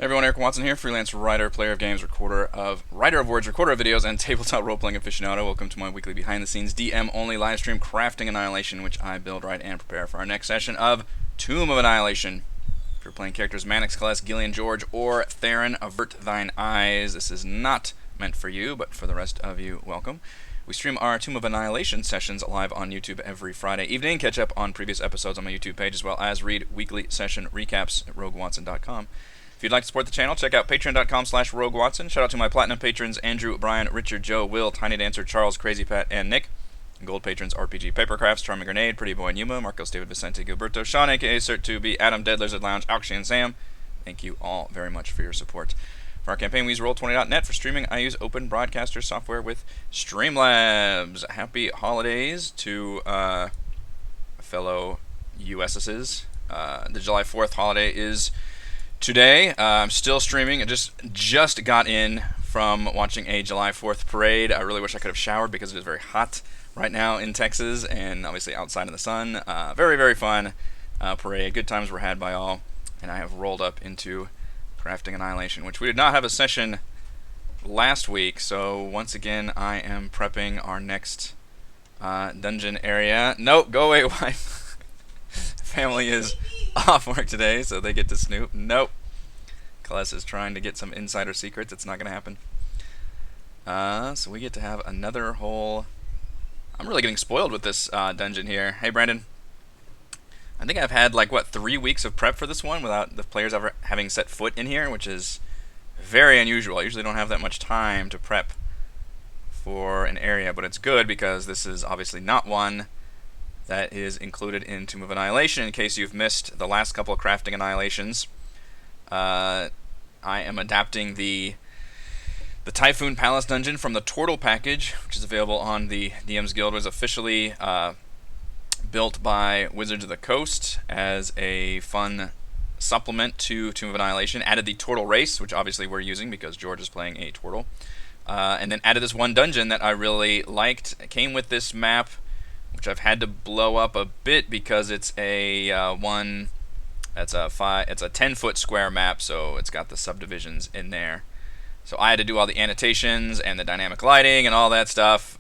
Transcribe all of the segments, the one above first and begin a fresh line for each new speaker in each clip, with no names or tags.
Everyone, Eric Watson here, freelance writer, player of games, writer of words, recorder of videos, and tabletop role-playing aficionado. Welcome to my weekly behind-the-scenes DM-only live stream, Crafting Annihilation, which I build, write, and prepare for our next session of Tomb of Annihilation. If you're playing characters Mannix, Celeste, Gillian, George, or Theron, avert thine eyes. This is not meant for you, but for the rest of you, welcome. We stream our Tomb of Annihilation sessions live on YouTube every Friday evening. Catch up on previous episodes on my YouTube page, as well as read weekly session recaps at roguewatson.com. If you'd like to support the channel, check out patreon.com/roguewatson. Shout out to my platinum patrons, Andrew, Brian, Richard, Joe, Will, Tiny Dancer, Charles, Crazy Pat, and Nick. Gold patrons, RPG Papercrafts, Charming Grenade, Pretty Boy Numa, Marcos, David, Vicente, Gilberto, Sean, a.k.a. Cert2B, Adam, Dead Lizard Lounge, Auction, and Sam. Thank you all very much for your support. For our campaign, we use Roll20.net. For streaming, I use Open Broadcaster software with Streamlabs. Happy holidays to fellow USS's. The July 4th holiday is today. I'm still streaming. I just got in from watching a July 4th parade. I really wish I could have showered because it is very hot right now in Texas and obviously outside in the sun. Very, very fun parade. Good times were had by all. And I have rolled up into Crafting Annihilation, which we did not have a session last week. So once again, I am prepping our next dungeon area. Nope, go away, wife. Family is off work today, so they get to snoop. Nope. Celeste is trying to get some insider secrets. It's not going to happen. So we get to have another whole... I'm really getting spoiled with this dungeon here. Hey, Brandon. I think I've had, 3 weeks of prep for this one without the players ever having set foot in here, which is very unusual. I usually don't have that much time to prep for an area, but it's good because this is obviously not one that is included in Tomb of Annihilation. In case you've missed the last couple of Crafting Annihilations, I am adapting the Typhoon Palace dungeon from the Turtle package, which is available on the DM's Guild. It was officially built by Wizards of the Coast as a fun supplement to Tomb of Annihilation. Added the Turtle race, which obviously we're using because George is playing a Turtle. And then added this one dungeon that I really liked. It came with this map, which I've had to blow up a bit because it's a 10-foot square map, so it's got the subdivisions in there. So I had to do all the annotations and the dynamic lighting and all that stuff.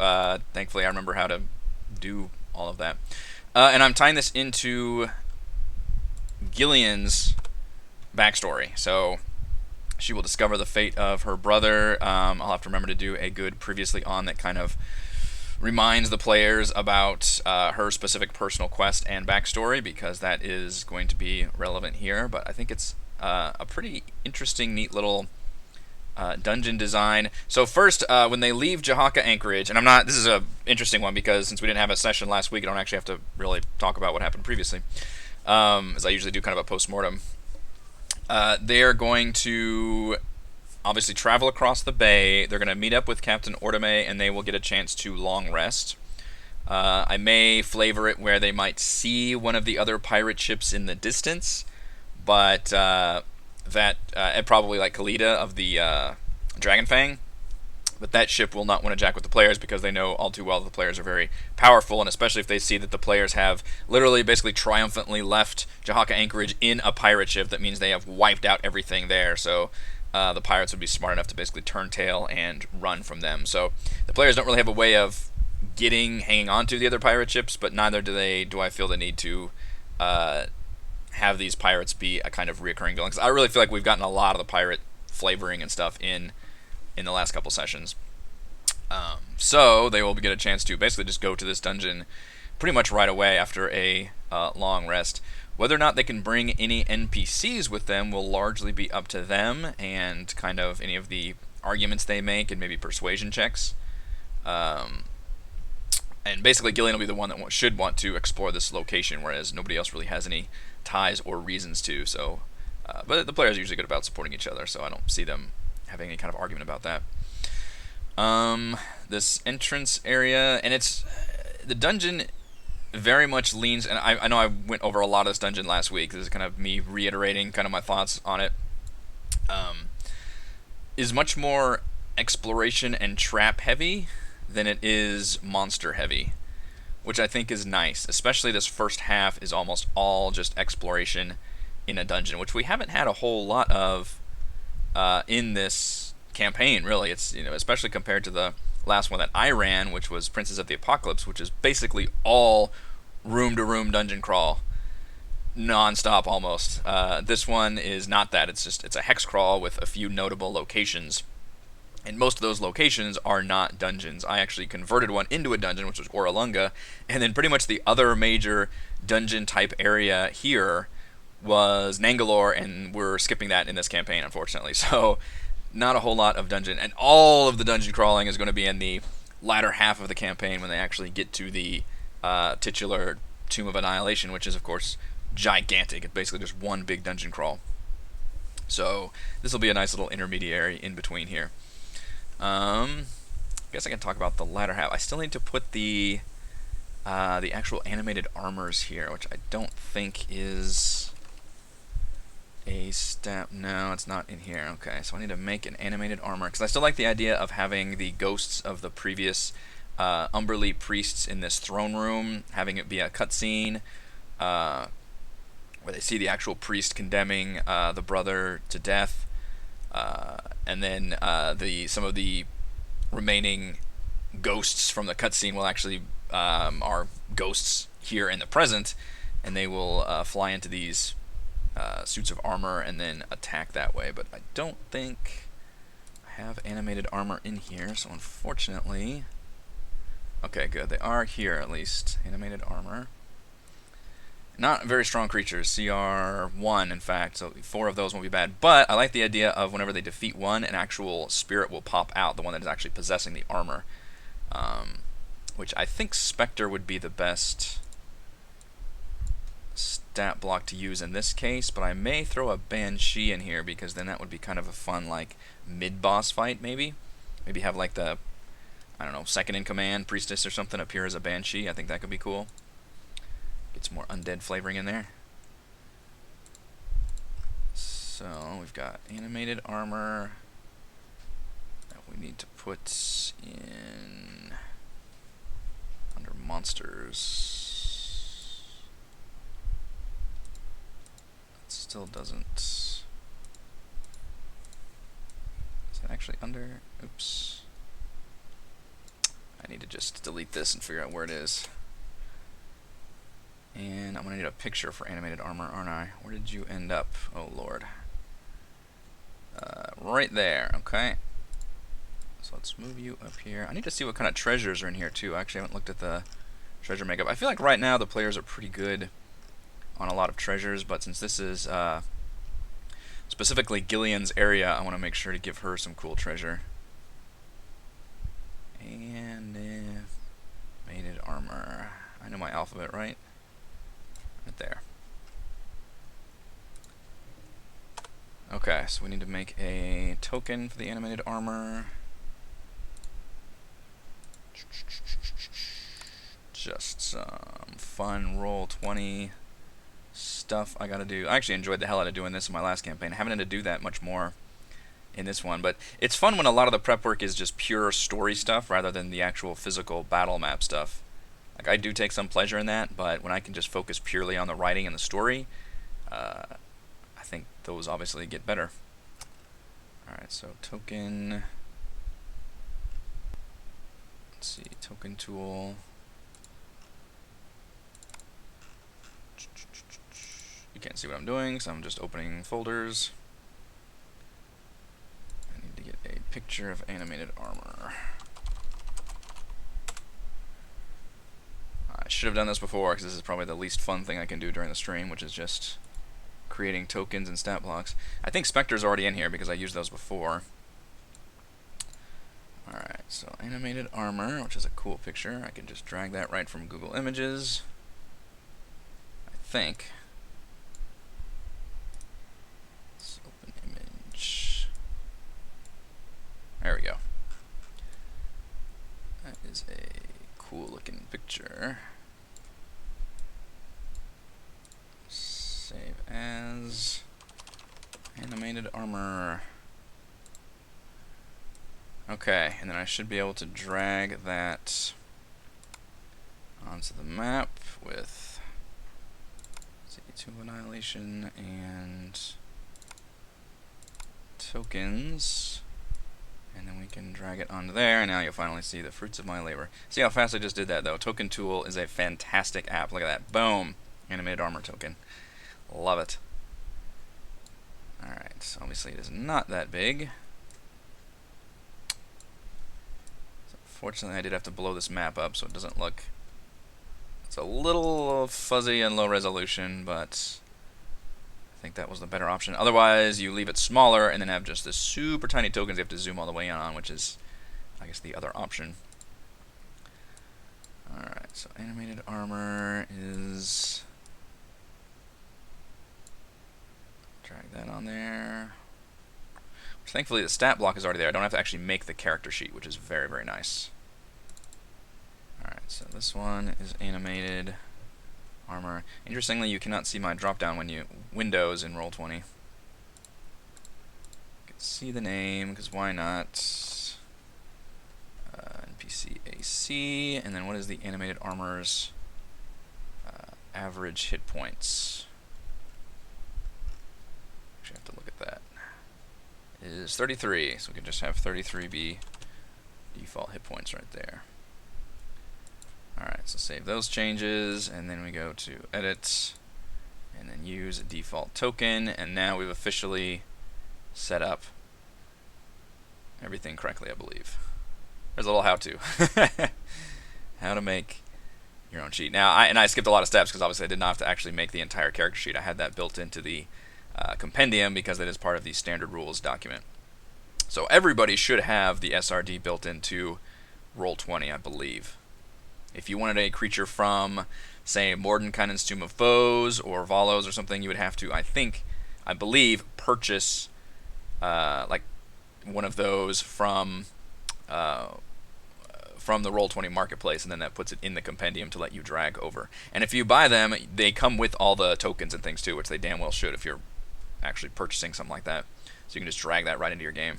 Thankfully, I remember how to do all of that. And I'm tying this into Gillian's backstory. So she will discover the fate of her brother. I'll have to remember to do a good previously on that kind of reminds the players about her specific personal quest and backstory, because that is going to be relevant here. But I think it's a pretty interesting, neat little dungeon design. So first, when they leave Jahaka Anchorage, and this is a interesting one because since we didn't have a session last week, I don't actually have to really talk about what happened previously, as I usually do kind of a post-mortem. They're going to obviously travel across the bay. They're going to meet up with Captain Ordame, and they will get a chance to long rest. I may flavor it where they might see one of the other pirate ships in the distance, but and probably like Khalida of the Dragonfang, but that ship will not want to jack with the players because they know all too well that the players are very powerful, and especially if they see that the players have literally basically triumphantly left Jahaka Anchorage in a pirate ship, that means they have wiped out everything there. So the pirates would be smart enough to basically turn tail and run from them. So the players don't really have a way of hanging on to the other pirate ships, but neither do I feel the need to have these pirates be a kind of reoccurring villain, because I really feel like we've gotten a lot of the pirate flavoring and stuff in the last couple sessions. So they will get a chance to basically just go to this dungeon pretty much right away after a long rest. Whether or not they can bring any NPCs with them will largely be up to them and kind of any of the arguments they make and maybe persuasion checks. And basically Gillian will be the one that should want to explore this location, whereas nobody else really has any ties or reasons to. So, but the players are usually good about supporting each other, so I don't see them having any kind of argument about that. This entrance area, and the dungeon very much leans, and I know I went over a lot of this dungeon last week. This is kind of me reiterating kind of my thoughts on it. Is much more exploration and trap heavy than it is monster heavy, which I think is nice. Especially this first half is almost all just exploration in a dungeon, which we haven't had a whole lot of in this campaign. Really, it's especially compared to the last one that I ran, which was Princes of the Apocalypse, which is basically all room to room dungeon crawl, non-stop almost. This one is not that. It's a hex crawl with a few notable locations, and most of those locations are not dungeons. I actually converted one into a dungeon, which was Oralunga, and then pretty much the other major dungeon type area here was Nangalore, and we're skipping that in this campaign, unfortunately. So, not a whole lot of dungeon, and all of the dungeon crawling is going to be in the latter half of the campaign when they actually get to the titular Tomb of Annihilation, which is, of course, gigantic. It's basically just one big dungeon crawl. So, this will be a nice little intermediary in between here. I guess I can talk about the latter half. I still need to put the actual animated armors here, which I don't think is a step. No, it's not in here. Okay, so I need to make an animated armor because I still like the idea of having the ghosts of the previous Umberlee priests in this throne room, having it be a cutscene where they see the actual priest condemning the brother to death, and then some of the remaining ghosts from the cutscene will actually are ghosts here in the present, and they will fly into these suits of armor and then attack that way. But I don't think I have animated armor in here, so unfortunately... Okay, good. They are here, at least. Animated armor. Not very strong creatures. CR1, in fact, so 4 of those won't be bad. But I like the idea of whenever they defeat one, an actual spirit will pop out, the one that is actually possessing the armor. Which I think Spectre would be the best stat block to use in this case, but I may throw a Banshee in here because then that would be kind of a fun, like, mid-boss fight, maybe? Maybe have, like, the, I don't know, second-in-command priestess or something appear as a Banshee. I think that could be cool. Get some more undead flavoring in there. So, we've got animated armor that we need to put in under monsters. It still doesn't... Is it actually under? Oops. I need to just delete this and figure out where it is. And I'm going to need a picture for animated armor, aren't I? Where did you end up? Oh, Lord. Right there, okay. So let's move you up here. I need to see what kind of treasures are in here, too. I actually haven't looked at the treasure makeup. I feel like right now the players are pretty good on a lot of treasures, but since this is specifically Gillian's area, I want to make sure to give her some cool treasure. And animated armor. I know my alphabet, right? Right there. Okay, so we need to make a token for the animated armor. Just some fun Roll20 stuff I gotta do. I actually enjoyed the hell out of doing this in my last campaign. I haven't had to do that much more in this one, but it's fun when a lot of the prep work is just pure story stuff rather than the actual physical battle map stuff. Like, I do take some pleasure in that, but when I can just focus purely on the writing and the story, I think those obviously get better. Alright, so token... Let's see, token tool... You can't see what I'm doing, so I'm just opening folders. I need to get a picture of animated armor. I should have done this before, because this is probably the least fun thing I can do during the stream, which is just creating tokens and stat blocks. I think Spectre's already in here, because I used those before. Alright, so animated armor, which is a cool picture. I can just drag that right from Google Images. I think. Let's open image. There we go. That is a cool looking picture. Save as animated armor. Okay, and then I should be able to drag that onto the map with Tomb of Annihilation and tokens, and then we can drag it onto there, and now you'll finally see the fruits of my labor. See how fast I just did that, though? Token Tool is a fantastic app. Look at that. Boom. Animated armor token. Love it. Alright, so obviously it is not that big. So fortunately, I did have to blow this map up so it doesn't look... It's a little fuzzy and low resolution, but I think that was the better option. Otherwise, you leave it smaller and then have just the super tiny tokens you have to zoom all the way in on, which is, I guess, the other option. Alright, so animated armor is... Drag that on there. Which, thankfully, the stat block is already there. I don't have to actually make the character sheet, which is very, very nice. Alright, so this one is animated armor. Interestingly, you cannot see my drop-down windows in Roll20. You can see the name, because why not? NPC AC, and then what is the animated armor's average hit points? Actually, I have to look at that. It is 33, so we can just have 33 be default hit points right there. Alright, so save those changes, and then we go to Edit, and then use a default token, and now we've officially set up everything correctly, I believe. There's a little how-to. How to make your own sheet. Now, I skipped a lot of steps, because obviously I did not have to actually make the entire character sheet. I had that built into the compendium, because that is part of the standard rules document. So everybody should have the SRD built into Roll20, I believe. If you wanted a creature from, say, Mordenkainen's Tomb of Foes or Valos or something, you would have to, I believe, purchase like one of those from the Roll20 marketplace, and then that puts it in the compendium to let you drag over. And if you buy them, they come with all the tokens and things too, which they damn well should if you're actually purchasing something like that. So you can just drag that right into your game.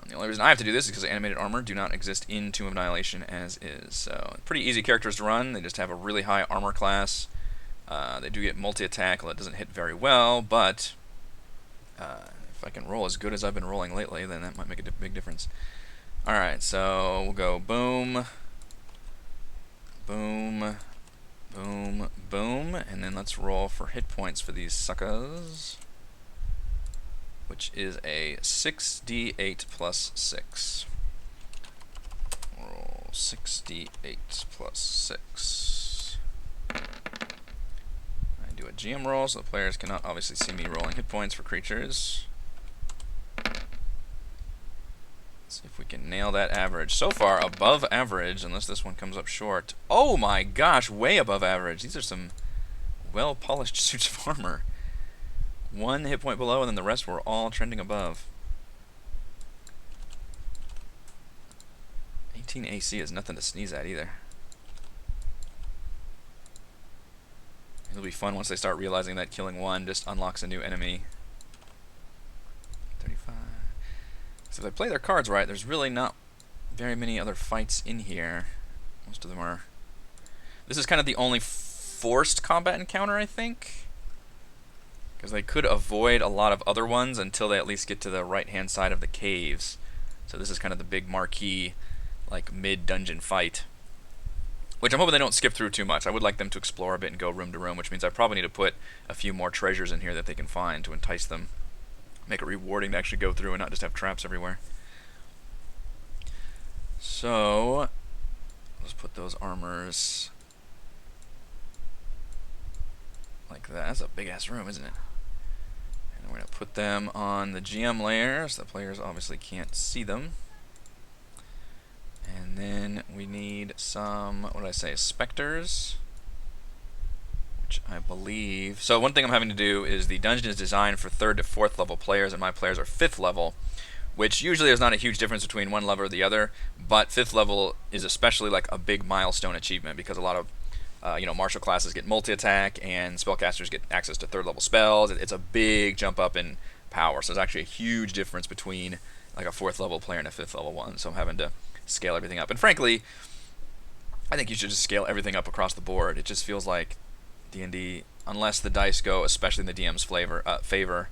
The only reason I have to do this is because animated armor do not exist in Tomb of Annihilation as is. So pretty easy characters to run. They just have a really high armor class. They do get multi-attack, well, it doesn't hit very well, but if I can roll as good as I've been rolling lately, then that might make a big difference. Alright, so we'll go boom, boom, boom, boom, and then let's roll for hit points for these suckers, which is a 6d8 plus 6. Roll 6d8 plus 6. I do a GM roll, so the players cannot obviously see me rolling hit points for creatures. Let's see if we can nail that average. So far, above average, unless this one comes up short. Oh my gosh, way above average. These are some well-polished suits of armor. 1 hit point below, and then the rest were all trending above. 18 AC is nothing to sneeze at either. It'll be fun once they start realizing that killing 1 just unlocks a new enemy. 35. So if they play their cards right, there's really not very many other fights in here. Most of them are... This is kind of the only forced combat encounter, I think. Because they could avoid a lot of other ones until they at least get to the right-hand side of the caves. So this is kind of the big marquee, like, mid-dungeon fight. Which I'm hoping they don't skip through too much. I would like them to explore a bit and go room to room, which means I probably need to put a few more treasures in here that they can find to entice them. Make it rewarding to actually go through and not just have traps everywhere. So, let's put those armors like that. That's a big-ass room, isn't it? And we're going to put them on the GM layer, so the players obviously can't see them. And then we need some, what did I say, specters, which I believe... So one thing I'm having to do is the dungeon is designed for 3rd to 4th level players, and my players are 5th level, which usually there's not a huge difference between one level or the other, but 5th level is especially like a big milestone achievement, because a lot of martial classes get multi-attack, and spellcasters get access to 3rd level spells. It's a big jump up in power, so there's actually a huge difference between like a 4th level player and a 5th level one, so I'm having to scale everything up. And frankly, I think you should just scale everything up across the board. It just feels like D&D, unless the dice go, especially in the DM's favor,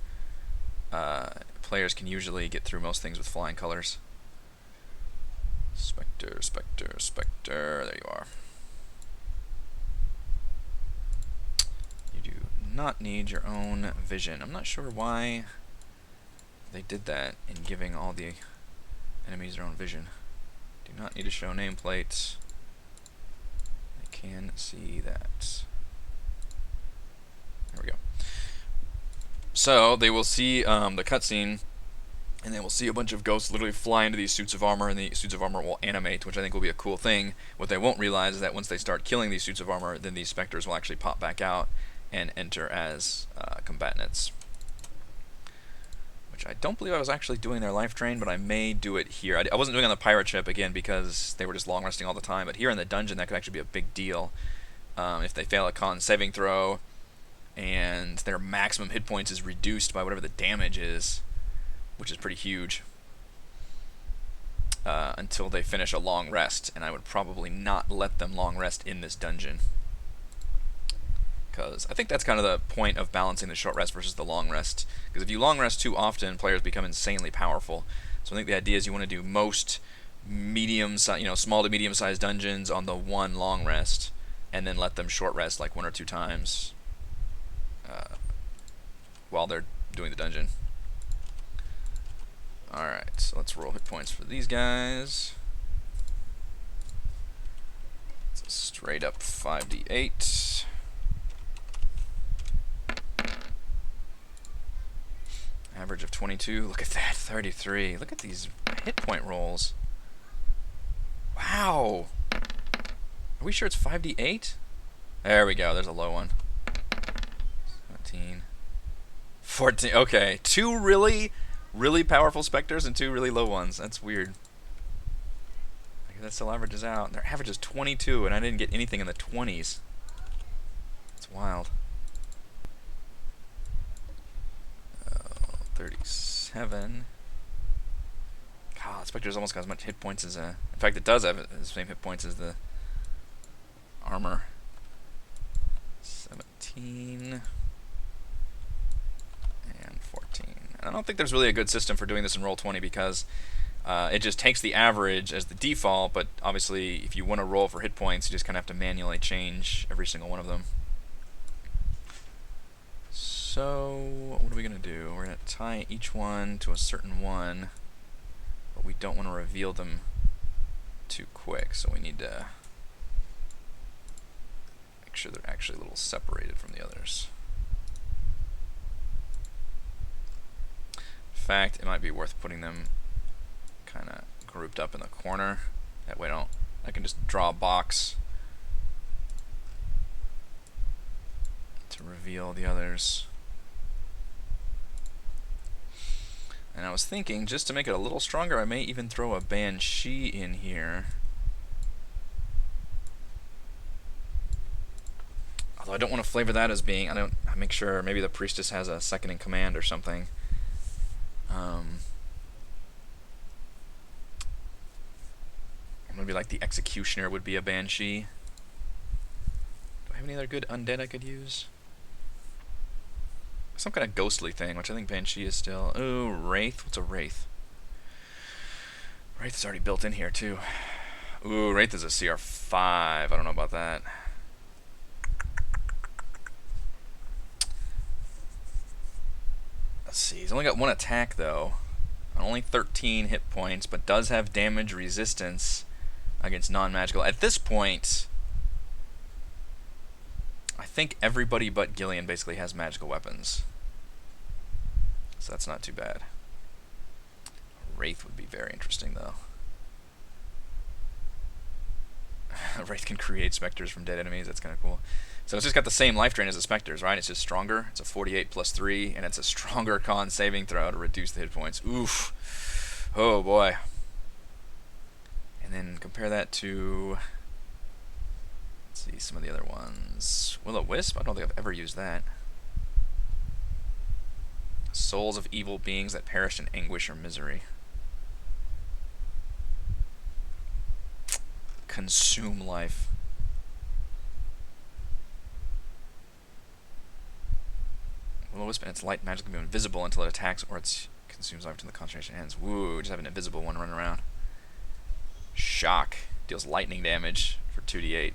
players can usually get through most things with flying colors. Spectre, Spectre, Spectre. There you are. You do not need your own vision. I'm not sure why they did that in giving all the enemies their own vision. Do not need to show nameplates. They can see that. There we go. So they will see the cutscene, and they will see a bunch of ghosts literally fly into these suits of armor, and the suits of armor will animate, which I think will be a cool thing. What they won't realize is that once they start killing these suits of armor, then these specters will actually pop back out and enter as combatants. Which I don't believe I was actually doing their life drain, but I may do it here. I wasn't doing it on the pirate ship, again, because they were just long resting all the time, but here in the dungeon that could actually be a big deal. If they fail a con saving throw, and their maximum hit points is reduced by whatever the damage is, which is pretty huge, until they finish a long rest, and I would probably not let them long rest in this dungeon, because I think that's kind of the point of balancing the short rest versus the long rest, because if you long rest too often, players become insanely powerful. So I think the idea is you want to do most small to medium sized dungeons on the one long rest, and then let them short rest like 1 or 2 times while they're doing the dungeon. Alright, so let's roll hit points for these guys. It's a straight up 5d8. Average of 22. Look at that, 33. Look at these hit point rolls. Wow! Are we sure it's 5d8? There we go, there's a low one. 17. 14. Okay, 2 really powerful specters and 2 really low ones. That's weird. I guess that still averages out. Their average is 22, and I didn't get anything in the 20s. That's wild. 37. God, Spectre's almost got as much hit points as in fact, it does have the same hit points as the armor. 17. And 14. I don't think there's really a good system for doing this in Roll20 because it just takes the average as the default, but obviously if you want to roll for hit points, you just kind of have to manually change every single one of them. So, what are we going to do? We're going to tie each one to a certain one, but we don't want to reveal them too quick, so we need to make sure they're actually a little separated from the others. In fact, it might be worth putting them kind of grouped up in the corner. That way I can just draw a box to reveal the others. And I was thinking, just to make it a little stronger, I may even throw a Banshee in here. Although I don't want to flavor that as being, I make sure maybe the Priestess has a second in command or something. Maybe like the Executioner would be a Banshee. Do I have any other good undead I could use? Some kind of ghostly thing, which I think Banshee is still. Ooh, Wraith? What's a Wraith? Wraith is already built in here, too. Ooh, Wraith is a CR5. I don't know about that. Let's see. He's only got 1 attack, though. Only 13 hit points, but does have damage resistance against non-magical. At this point, I think everybody but Gillian basically has magical weapons. So that's not too bad. Wraith would be very interesting, though. Wraith can create specters from dead enemies. That's kind of cool. So it's just got the same life drain as the specters, right? It's just stronger. It's a 48 plus 3, and it's a stronger con saving throw to reduce the hit points. Oof. Oh, boy. And then compare that to... Let's see, some of the other ones. Will-O-Wisp? I don't think I've ever used that. Souls of evil beings that perish in anguish or misery. Consume life. Will-o-wisp and its light magically become invisible until it attacks or it consumes life until the concentration ends. Woo, just have an invisible one running around. Shock. Deals lightning damage for 2d8.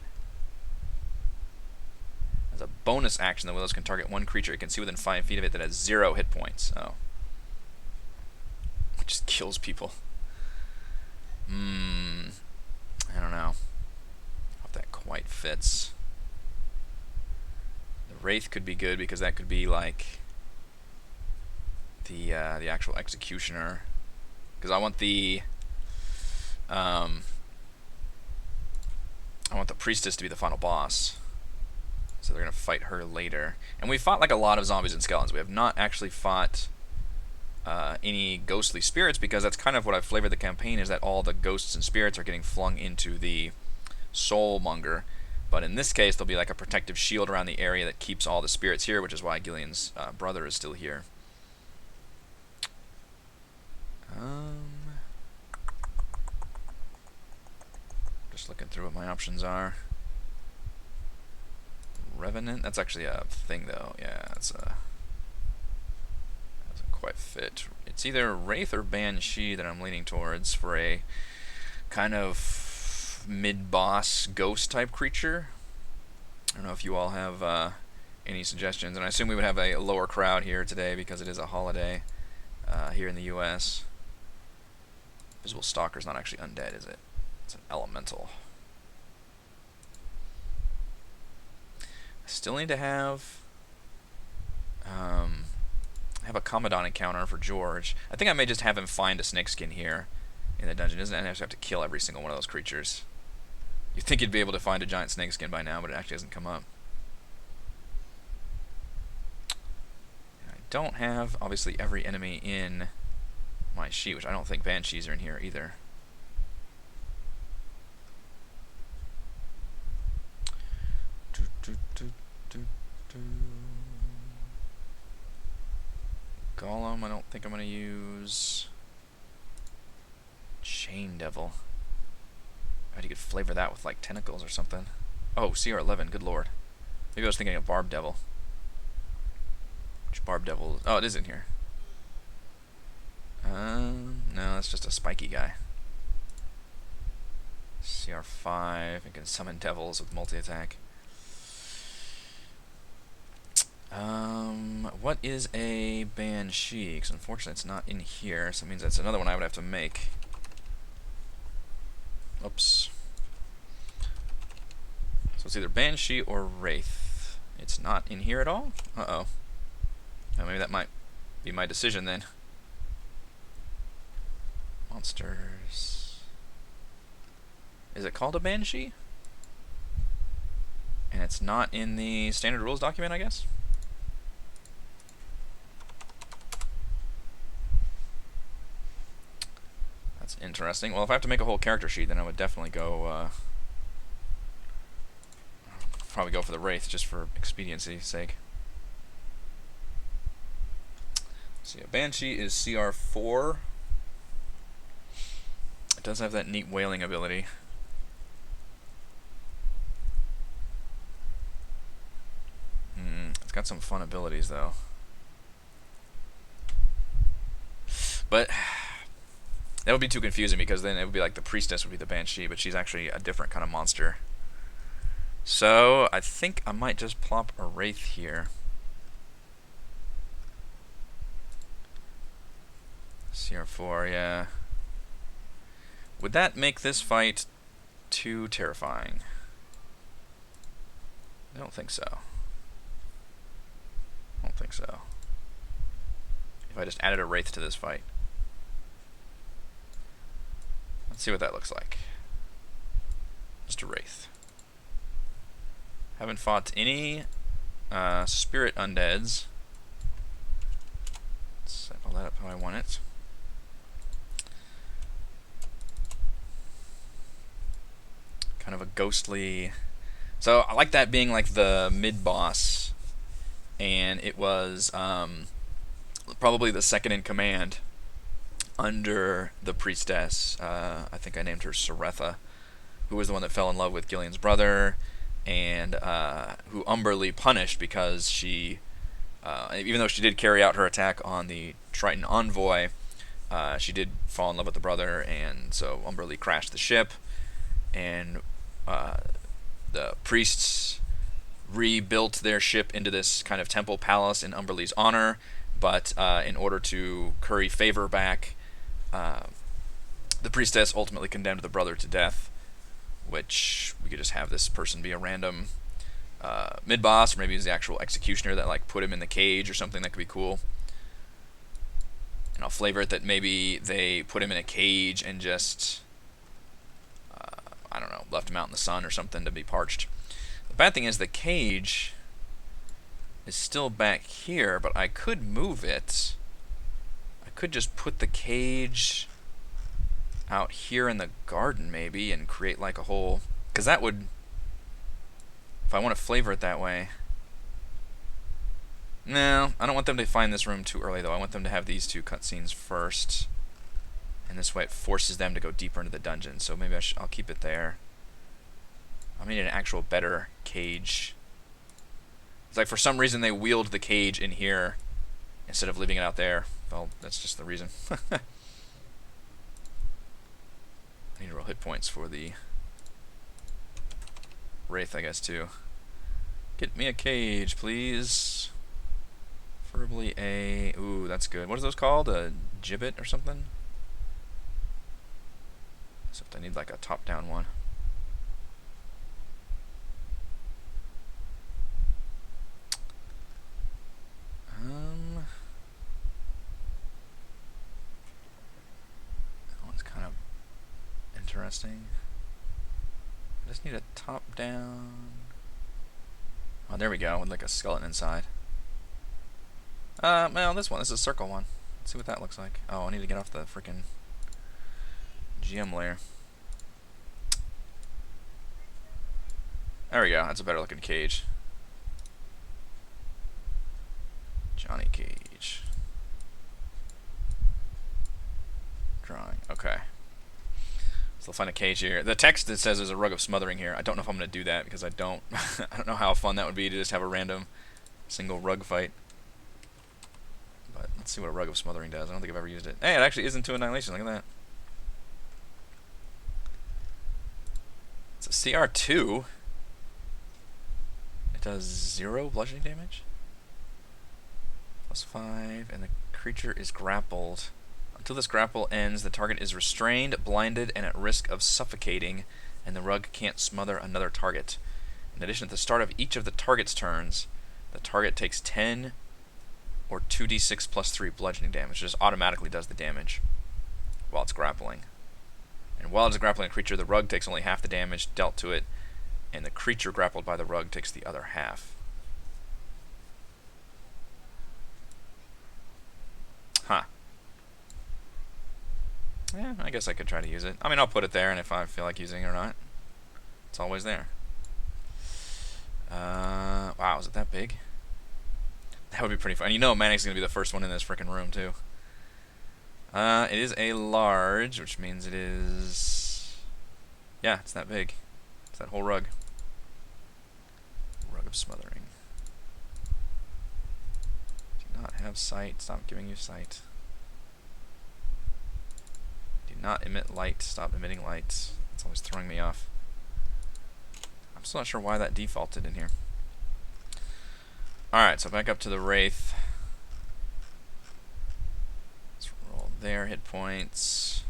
As a bonus action, the Willows can target one creature it can see within 5 feet of it that has 0 hit points. Oh. It just kills people. I don't know if that quite fits. The Wraith could be good because that could be like the actual executioner. Because I want the priestess to be the final boss. So they're gonna fight her later. And we fought like a lot of zombies and skeletons. We have not actually fought any ghostly spirits, because that's kind of what I've flavored the campaign, is that all the ghosts and spirits are getting flung into the soulmonger. But in this case, there'll be like a protective shield around the area that keeps all the spirits here, which is why Gillian's brother is still here. Just looking through what my options are. Revenant? That's actually a thing, though. Yeah, that's a... doesn't quite fit. It's either Wraith or Banshee that I'm leaning towards for a kind of mid-boss ghost-type creature. I don't know if you all have any suggestions, and I assume we would have a lower crowd here today because it is a holiday here in the U.S. Visible Stalker's not actually undead, is it? It's an elemental. I still need to have a Commandant encounter for George. I think I may just have him find a snakeskin here in the dungeon. Doesn't have to kill every single one of those creatures. You'd think you'd be able to find a giant snakeskin by now, but it actually hasn't come up. And I don't have, obviously, every enemy in my sheet, which I don't think Banshees are in here either. Golem, I don't think I'm going to use. Chain Devil. I bet you could flavor that with like tentacles or something. Oh, CR11, good lord. Maybe I was thinking of Barb Devil. Which Barb Devil? Oh, it is in here. No, that's just a spiky guy. CR5, I can summon devils with multi-attack. What is a Banshee? Because unfortunately it's not in here, so it means that's another one I would have to make. Oops. So it's either Banshee or Wraith. It's not in here at all? Uh-oh. Oh, maybe that might be my decision then. Monsters. Is it called a Banshee? And it's not in the standard rules document, I guess? That's interesting. Well, if I have to make a whole character sheet, then I would definitely go, probably go for the Wraith, just for expediency's sake. See, a Banshee is CR4. It does have that neat wailing ability. It's got some fun abilities, though. But that would be too confusing, because then it would be like the priestess would be the Banshee, but she's actually a different kind of monster. So I think I might just plop a Wraith here. CR4, yeah. Would that make this fight too terrifying? I don't think so. I don't think so. If I just added a Wraith to this fight. Let's see what that looks like. Just a Wraith. Haven't fought any spirit undeads. Let's set all that up how I want it. Kind of a ghostly... So I like that being like the mid-boss. And it was probably the second in command under the priestess. I think I named her Saretha, who was the one that fell in love with Gillian's brother, and who Umberlee punished because she Even though she did carry out her attack on the Triton envoy, she did fall in love with the brother, and so Umberlee crashed the ship, and the priests rebuilt their ship into this kind of temple palace in Umberlee's honor, but in order to curry favor back, the priestess ultimately condemned the brother to death, which we could just have this person be a random mid-boss, or maybe he's the actual executioner that like put him in the cage or something. That could be cool. And I'll flavor it that maybe they put him in a cage and just, I don't know, left him out in the sun or something to be parched. The bad thing is the cage is still back here, but I could move it. I could just put the cage out here in the garden maybe and create like a whole, because that would, if I want to flavor it that way. No, I don't want them to find this room too early though. I want them to have these two cutscenes first, and this way it forces them to go deeper into the dungeon. So maybe I'll keep it there. I need an actual better cage. It's like for some reason they wheeled the cage in here instead of leaving it out there. Well, that's just the reason. I need to roll hit points for the Wraith, I guess, too. Get me a cage, please. Preferably a... Ooh, that's good. What are those called? A gibbet or something? Except I need like a top-down one. That one's kind of interesting. I just need a top-down... Oh, there we go, with like a skeleton inside. Well, this is a circle one. Let's see what that looks like. Oh, I need to get off the freaking GM layer. There we go, that's a better looking cage. Johnny Cage. Drawing, okay. So I'll find a cage here. The text that says there's a rug of smothering here. I don't know if I'm going to do that because I don't I don't know how fun that would be to just have a random single rug fight. But let's see what a rug of smothering does. I don't think I've ever used it. Hey, it actually is in Tomb of Annihilation. Look at that. It's a CR2. It does 0 bludgeoning damage. +5, and the creature is grappled. Until this grapple ends, the target is restrained, blinded, and at risk of suffocating, and the rug can't smother another target. In addition, at the start of each of the target's turns, the target takes 10 or 2d6 plus 3 bludgeoning damage. It just automatically does the damage while it's grappling. And while it's grappling a creature, the rug takes only half the damage dealt to it, and the creature grappled by the rug takes the other half. Huh. Yeah, I guess I could try to use it. I mean, I'll put it there, and if I feel like using it or not, it's always there. Wow, is it that big? That would be pretty fun. You know Manic's going to be the first one in this freaking room, too. It is a large, which means it is... Yeah, it's that big. It's that whole rug. Rug of smothering. Do not have sight. Stop giving you sight. Do not emit light. Stop emitting light. It's always throwing me off. I'm still not sure why that defaulted in here. Alright, so back up to the Wraith. Let's roll their hit points.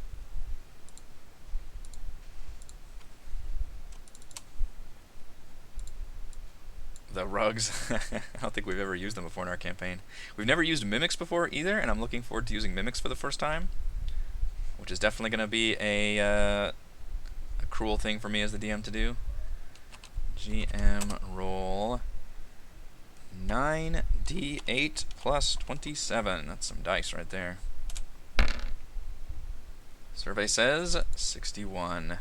The rugs. I don't think we've ever used them before in our campaign. We've never used mimics before either, and I'm looking forward to using mimics for the first time, which is definitely going to be a cruel thing for me as the DM to do. GM roll 9d8 plus 27. That's some dice right there. Survey says 61. A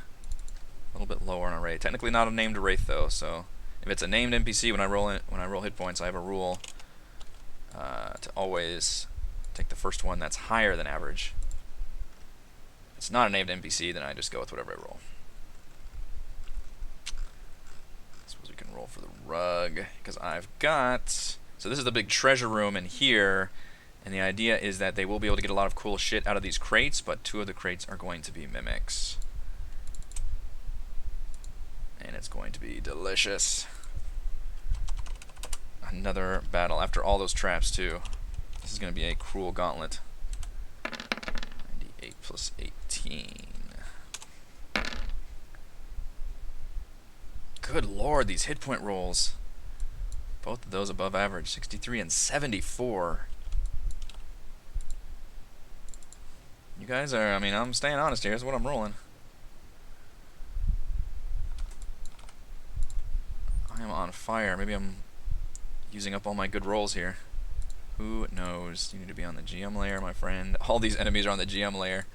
little bit lower on a Wraith. Technically not a named Wraith though, so if it's a named NPC, when I roll hit points, I have a rule to always take the first one that's higher than average. If it's not a named NPC, then I just go with whatever I roll. I suppose we can roll for the rug, because I've got So this is the big treasure room in here, and the idea is that they will be able to get a lot of cool shit out of these crates, but 2 of the crates are going to be mimics. And it's going to be delicious. Another battle after all those traps too. This is going to be a cruel gauntlet. 98 plus 18. Good lord, these hit point rolls. Both of those above average. 63 and 74. You guys are, I mean, I'm staying honest here. Here's what I'm rolling. I am on fire. Maybe I'm using up all my good rolls here. Who knows? You need to be on the GM layer, my friend. All these enemies are on the GM layer.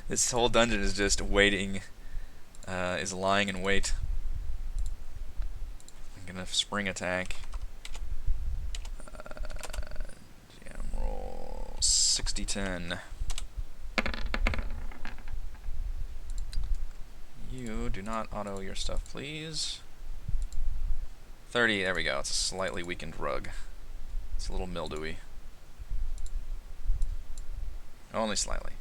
This whole dungeon is just waiting, is lying in wait. I'm gonna spring attack. GM roll 60-10. You do not auto your stuff, please. 30, there we go. It's a slightly weakened rug. It's a little mildewy. Only slightly.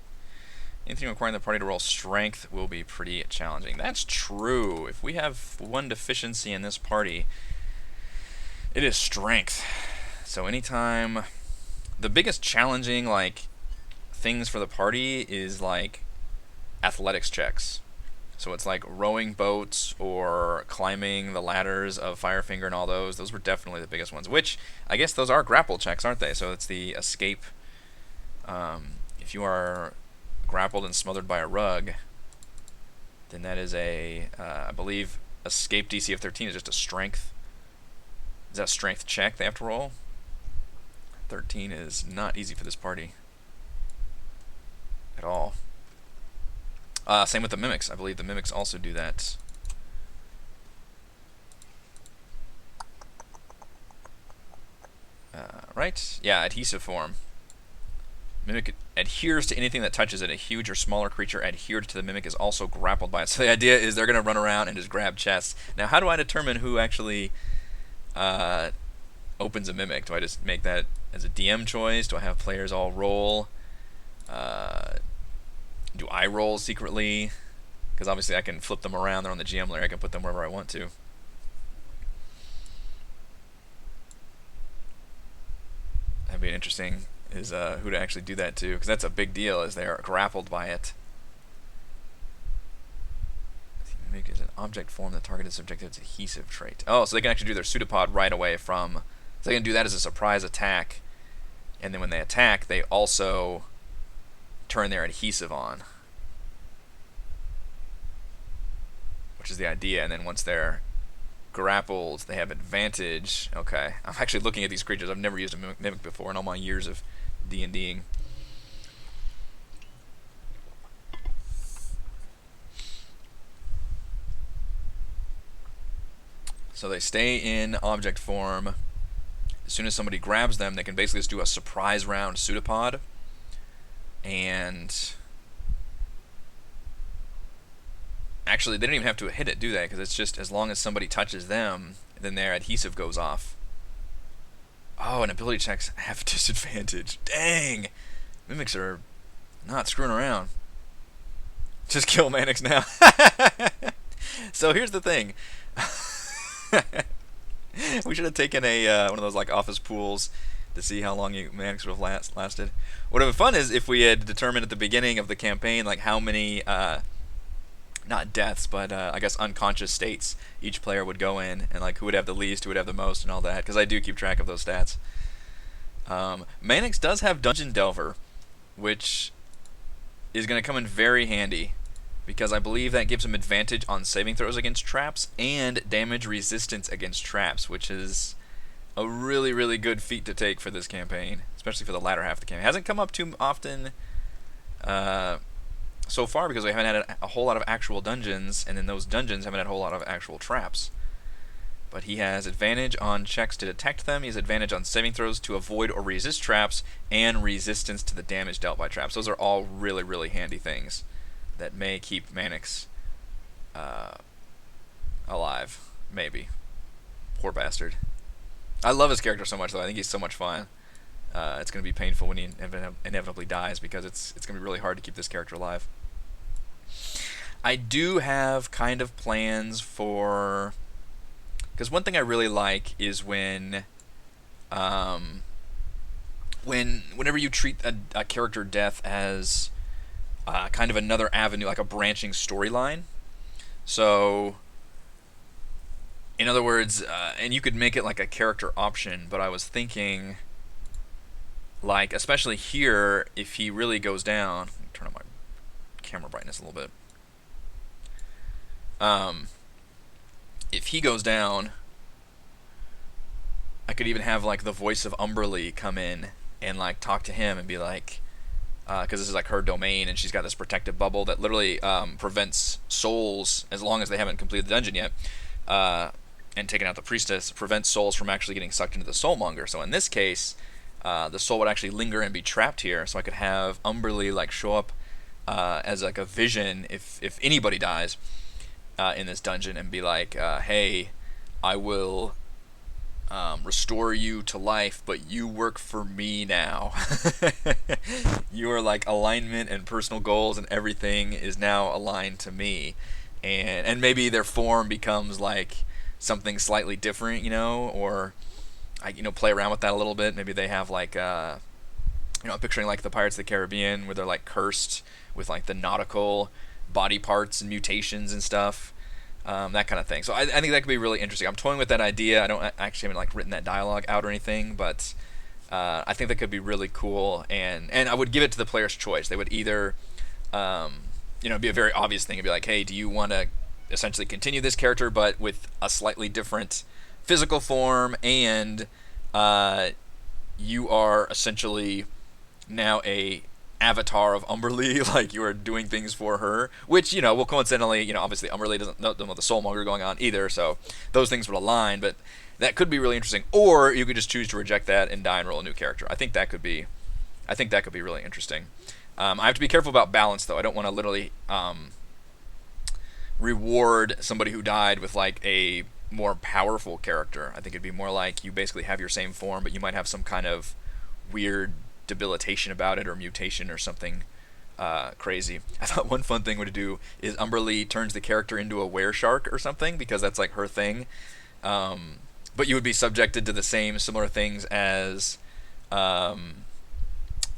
Anything requiring the party to roll strength will be pretty challenging. That's true. If we have one deficiency in this party, it is strength. So anytime... The biggest challenging, like, things for the party is, like, athletics checks. So it's like rowing boats or climbing the ladders of Firefinger and all those. Those were definitely the biggest ones. Which, I guess those are grapple checks, aren't they? So it's the escape. If you are grappled and smothered by a rug, then that is a, I believe, escape DC of 13 is just a strength. Is that a strength check they have to roll? 13 is not easy for this party. At all. Same with the mimics. I believe the mimics also do that. Right? Yeah, adhesive form. Mimic adheres to anything that touches it. A huge or smaller creature adhered to the mimic is also grappled by it. So the idea is they're going to run around and just grab chests. Now, how do I determine who actually opens a mimic? Do I just make that as a DM choice? Do I have players all roll? Do I roll secretly? Because obviously I can flip them around. They're on the GM layer. I can put them wherever I want to. That'd be interesting, is who to actually do that to. Because that's a big deal, is they're grappled by it. Mimic is an object form that targeted subject its adhesive trait. Oh, so they can actually do their pseudopod right away from... So they can do that as a surprise attack. And then when they attack, they also turn their adhesive on, which is the idea. And then once they're grappled, they have advantage. Okay, I'm actually looking at these creatures. I've never used a mimic before in all my years of D&Ding. So they stay in object form. As soon as somebody grabs them, they can basically just do a surprise round pseudopod. And actually, they don't even have to hit it, do they? Because it's just as long as somebody touches them, then their adhesive goes off. Oh, and ability checks have disadvantage. Dang! Mimics are not screwing around. Just kill Mannix now. So here's the thing. We should have taken a one of those like office pools to see how long Mannix would have lasted. What would have been fun is if we had determined at the beginning of the campaign like how many, not deaths, but I guess unconscious states each player would go in, and like who would have the least, who would have the most, and all that, because I do keep track of those stats. Mannix does have Dungeon Delver, which is going to come in very handy, because I believe that gives him advantage on saving throws against traps and damage resistance against traps, which is a really, really good feat to take for this campaign, especially for the latter half of the campaign. It hasn't come up too often so far because we haven't had a whole lot of actual dungeons, and in those dungeons haven't had a whole lot of actual traps. But he has advantage on checks to detect them, he has advantage on saving throws to avoid or resist traps, and resistance to the damage dealt by traps. Those are all really, really handy things that may keep Mannix alive. Maybe. Poor bastard. I love his character so much, though. I think he's so much fun. It's going to be painful when he inevitably dies because it's going to be really hard to keep this character alive. I do have kind of plans for, because one thing I really like is um, whenever you treat a character death as kind of another avenue, like a branching storyline. So, in other words, and you could make it like a character option, but I was thinking, like, especially here, if he really goes down, let me turn on my camera brightness a little bit. Um, if he goes down, I could even have like the voice of Umberlee come in and like talk to him and be like, because this is like her domain, and she's got this protective bubble that literally prevents souls, as long as they haven't completed the dungeon yet, and taken out the priestess, prevents souls from actually getting sucked into the soulmonger. So in this case, the soul would actually linger and be trapped here. So I could have Umberlee like show up as like a vision if anybody dies in this dungeon, and be like, hey, I will restore you to life, but you work for me now. Your like alignment and personal goals and everything is now aligned to me, and maybe their form becomes like something slightly different, or play around with that a little bit. Maybe they have like I'm picturing like the Pirates of the Caribbean, where they're like cursed with like the nautical body parts and mutations and stuff. That kind of thing. So I think that could be really interesting. I'm toying with that idea. I actually haven't like written that dialogue out or anything, but I think that could be really cool. And I would give it to the player's choice. They would either, be a very obvious thing and be like, hey, do you want to essentially continue this character but with a slightly different physical form, and you are essentially now a avatar of Umberlee, like you are doing things for her, which will coincidentally, obviously Umberlee doesn't know the soulmonger going on either, so those things would align. But that could be really interesting. Or you could just choose to reject that and die and roll a new character. I think that could be really interesting. I have to be careful about balance, though. I don't want to literally reward somebody who died with like a more powerful character. I think it'd be more like you basically have your same form, but you might have some kind of weird debilitation about it, or mutation or something crazy. I thought one fun thing would do is Umberlee turns the character into a wereshark or something, because that's like her thing. But you would be subjected to the same similar things as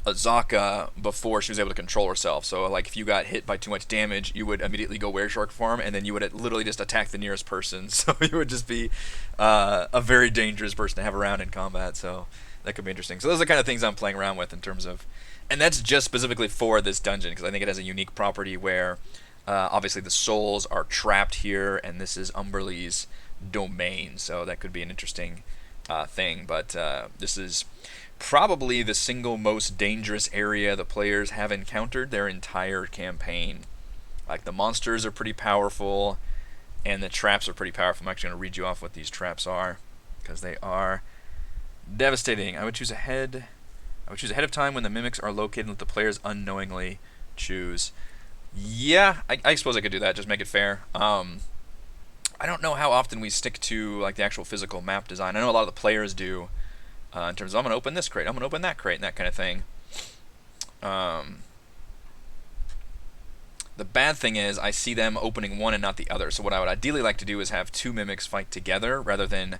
Azaka before she was able to control herself. So like if you got hit by too much damage, you would immediately go wereshark form, and then you would literally just attack the nearest person. So you would just be a very dangerous person to have around in combat. So that could be interesting. So those are the kind of things I'm playing around with in terms of, and that's just specifically for this dungeon, because I think it has a unique property where obviously the souls are trapped here, and this is Umberlee's domain. So that could be an interesting thing. But this is probably the single most dangerous area the players have encountered their entire campaign. Like the monsters are pretty powerful, and the traps are pretty powerful. I'm actually going to read you off what these traps are, because they are devastating. I would choose ahead of time when the mimics are located, and let the players unknowingly choose. Yeah, I suppose I could do that. Just make it fair. I don't know how often we stick to like the actual physical map design. I know a lot of the players do, in terms of I'm going to open this crate, I'm going to open that crate, and that kind of thing. The bad thing is I see them opening one and not the other. So what I would ideally like to do is have two mimics fight together, rather than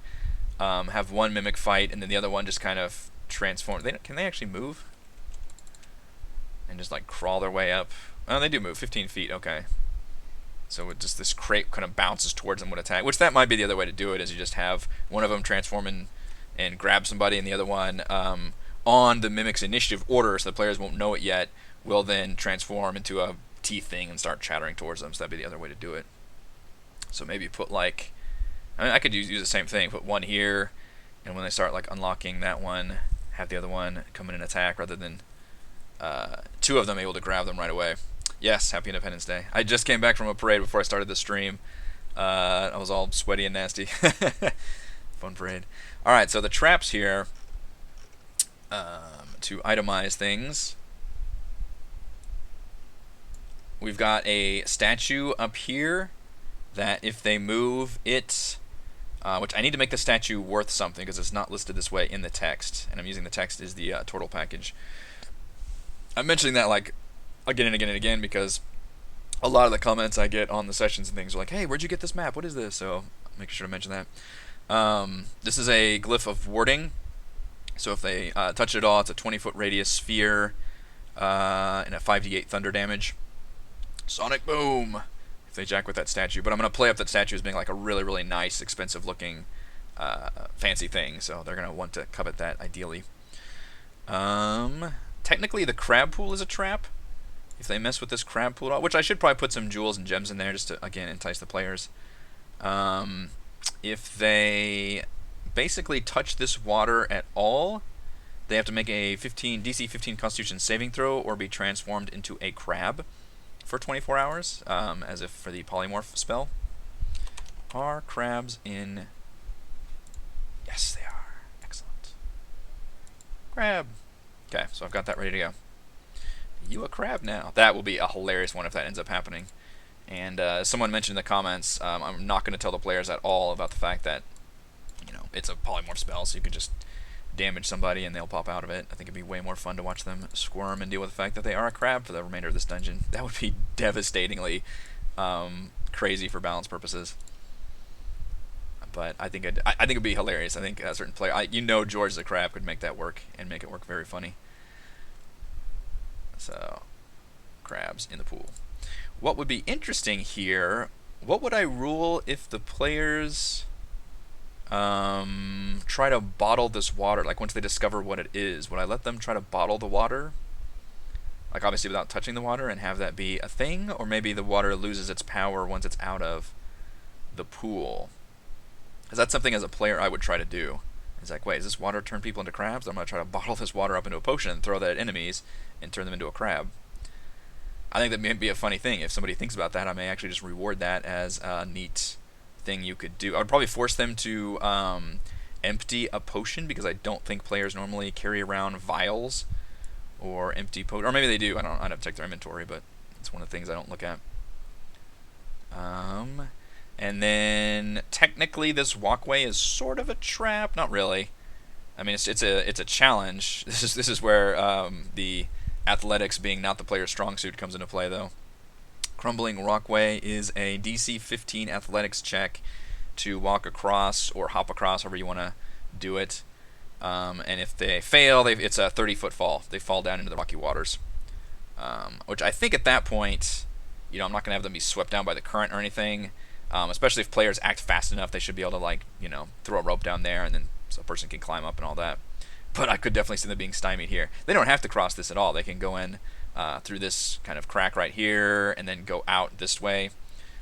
have one mimic fight and then the other one just kind of transform. Can they actually move? And just like crawl their way up? Oh, they do move. 15 feet. Okay. So it just this crate kind of bounces towards them, would attack. Which that might be the other way to do it, is you just have one of them transform and grab somebody, and the other one on the mimic's initiative order, so the players won't know it yet, will then transform into a teeth thing and start chattering towards them. So that'd be the other way to do it. So maybe put like, I could use the same thing. Put one here, and when they start like unlocking that one, have the other one come in and attack, rather than two of them able to grab them right away. Yes, happy Independence Day. I just came back from a parade before I started the stream. I was all sweaty and nasty. Fun parade. Alright, so the traps here, to itemize things. We've got a statue up here that if they move, it which I need to make the statue worth something because it's not listed this way in the text, and I'm using the text as the turtle package. I'm mentioning that like again and again and again because a lot of the comments I get on the sessions and things are like, "Hey, where'd you get this map? What is this?" So make sure to mention that. This is a glyph of warding. So if they touch it at all, it's a 20-foot radius sphere and a 5d8 thunder damage. Sonic boom! If they jack with that statue. But I'm going to play up that statue as being like a really, really nice, expensive-looking, fancy thing. So they're going to want to covet that, ideally. Technically, the crab pool is a trap. If they mess with this crab pool at all, which I should probably put some jewels and gems in there just to, again, entice the players. If they basically touch this water at all, they have to make a DC 15 Constitution saving throw or be transformed into a crab for 24 hours, as if for the polymorph spell. Are crabs in? Yes, they are. Excellent. Crab. Okay, so I've got that ready to go. You a crab now. That will be a hilarious one if that ends up happening. And someone mentioned in the comments, I'm not going to tell the players at all about the fact that, you know, it's a polymorph spell, so you can just damage somebody and they'll pop out of it. I think it'd be way more fun to watch them squirm and deal with the fact that they are a crab for the remainder of this dungeon. That would be devastatingly crazy for balance purposes. But I think it'd be hilarious. I think a certain player, George the crab could make that work and make it work very funny. So, crabs in the pool. What would be interesting here, what would I rule if the players try to bottle this water? Like once they discover what it is, would I let them try to bottle the water? Like obviously without touching the water and have that be a thing? Or maybe the water loses its power once it's out of the pool? Is that something as a player I would try to do? It's like, wait, does this water turn people into crabs? I'm going to try to bottle this water up into a potion and throw that at enemies and turn them into a crab. I think that may be a funny thing. If somebody thinks about that, I may actually just reward that as a neat thing you could do. I would probably force them to empty a potion because I don't think players normally carry around vials or empty potion. Or maybe they do. I'd have to check their inventory, but it's one of the things I don't look at. And then technically this walkway is sort of a trap. Not really. I mean, it's a challenge. This is where the athletics being not the player's strong suit comes into play, though. Crumbling Rockway is a DC 15 athletics check to walk across or hop across, however you want to do it. And if they fail, it's a 30-foot fall. They fall down into the rocky waters. Which I think at that point, I'm not going to have them be swept down by the current or anything. Especially if players act fast enough, they should be able to, throw a rope down there and then so a person can climb up and all that. But I could definitely see them being stymied here. They don't have to cross this at all. They can go in through this kind of crack right here and then go out this way.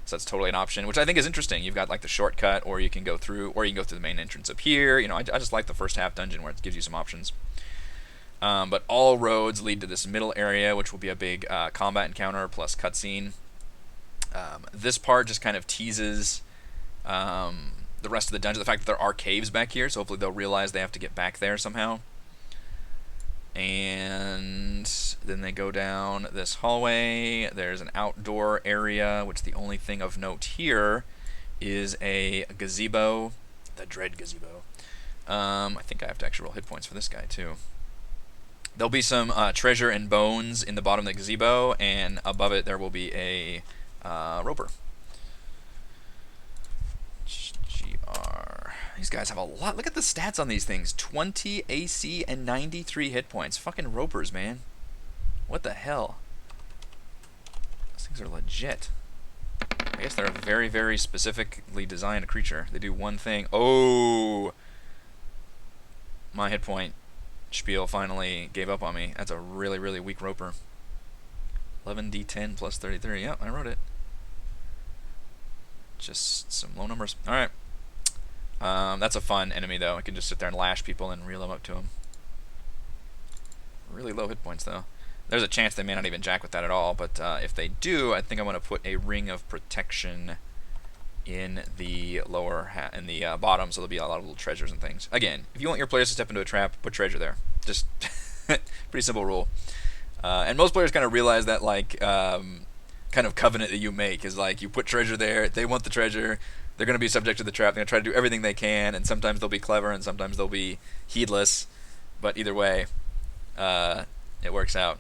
So that's totally an option, which I think is interesting. You've got like the shortcut, or you can go through the main entrance up here. I just like the first half dungeon where it gives you some options. But all roads lead to this middle area, which will be a big combat encounter plus cutscene. This part just kind of teases the rest of the dungeon, the fact that there are caves back here, so hopefully they'll realize they have to get back there somehow. And then they go down this hallway. There's an outdoor area, which the only thing of note here is a gazebo, the dread gazebo. I think I have to actually roll hit points for this guy too. There'll be some treasure and bones in the bottom of the gazebo, and above it there will be a roper. These guys have a lot. Look at the stats on these things. 20 AC and 93 hit points. Fucking ropers, man. What the hell? These things are legit. I guess they're a very, very specifically designed creature. They do one thing. Oh! My hit point spiel finally gave up on me. That's a really, really weak roper. 11d10 plus 33. Yep, I wrote it. Just some low numbers. Alright. That's a fun enemy, though. I can just sit there and lash people and reel them up to them. Really low hit points, though. There's a chance they may not even jack with that at all, but if they do, I think I'm going to put a ring of protection in the bottom, so there'll be a lot of little treasures and things. Again, if you want your players to step into a trap, put treasure there. Just pretty simple rule. And most players kind of realize that, kind of covenant that you make is you put treasure there, they want the treasure, they're going to be subject to the trap. They're going to try to do everything they can, and sometimes they'll be clever, and sometimes they'll be heedless. But either way, it works out.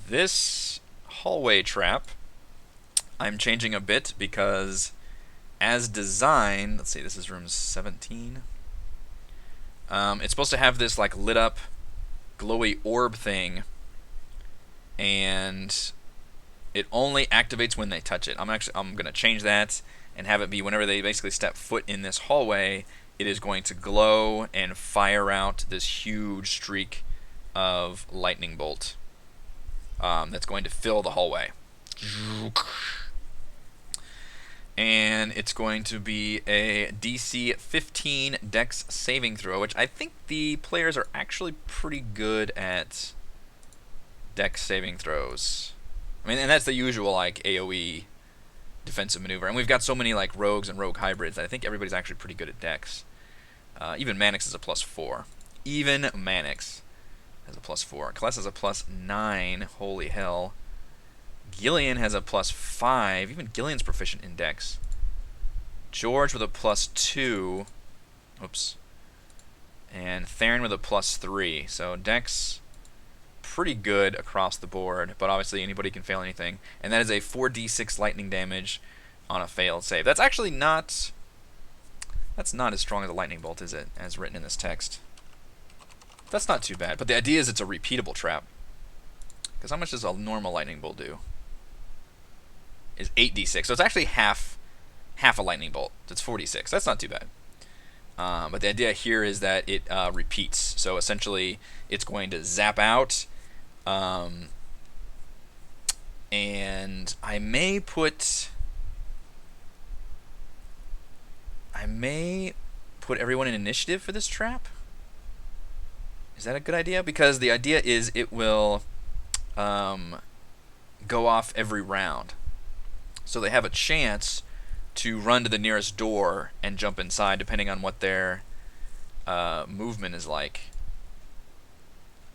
This hallway trap, I'm changing a bit because, as designed, let's see, this is room 17. It's supposed to have this like lit up, glowy orb thing, and it only activates when they touch it. I'm gonna change that and have it be whenever they basically step foot in this hallway, it is going to glow and fire out this huge streak of lightning bolt that's going to fill the hallway. And it's going to be a DC 15 Dex saving throw, which I think the players are actually pretty good at Dex saving throws. I mean, and that's the usual like AoE defensive maneuver. And we've got so many like rogues and rogue hybrids that I think everybody's actually pretty good at Dex. Even Manix is a +4. Even Manix has a +4. Kless has a +9. Holy hell. Gillian has a +5. Even Gillian's proficient in Dex. George with a +2. Oops. And Theron with a +3. So Dex, pretty good across the board, but obviously anybody can fail anything. And that is a 4d6 lightning damage on a failed save. That's actually not... That's not as strong as a lightning bolt, is it? As written in this text. That's not too bad. But the idea is it's a repeatable trap. Because how much does a normal lightning bolt do? Is 8d6. So it's actually half a lightning bolt. It's 4d6. That's not too bad. But the idea here is that it repeats. So essentially, it's going to zap out. And I may put everyone in initiative for this trap. Is that a good idea? Because the idea is it will go off every round. So they have a chance to run to the nearest door and jump inside, depending on what their movement is like.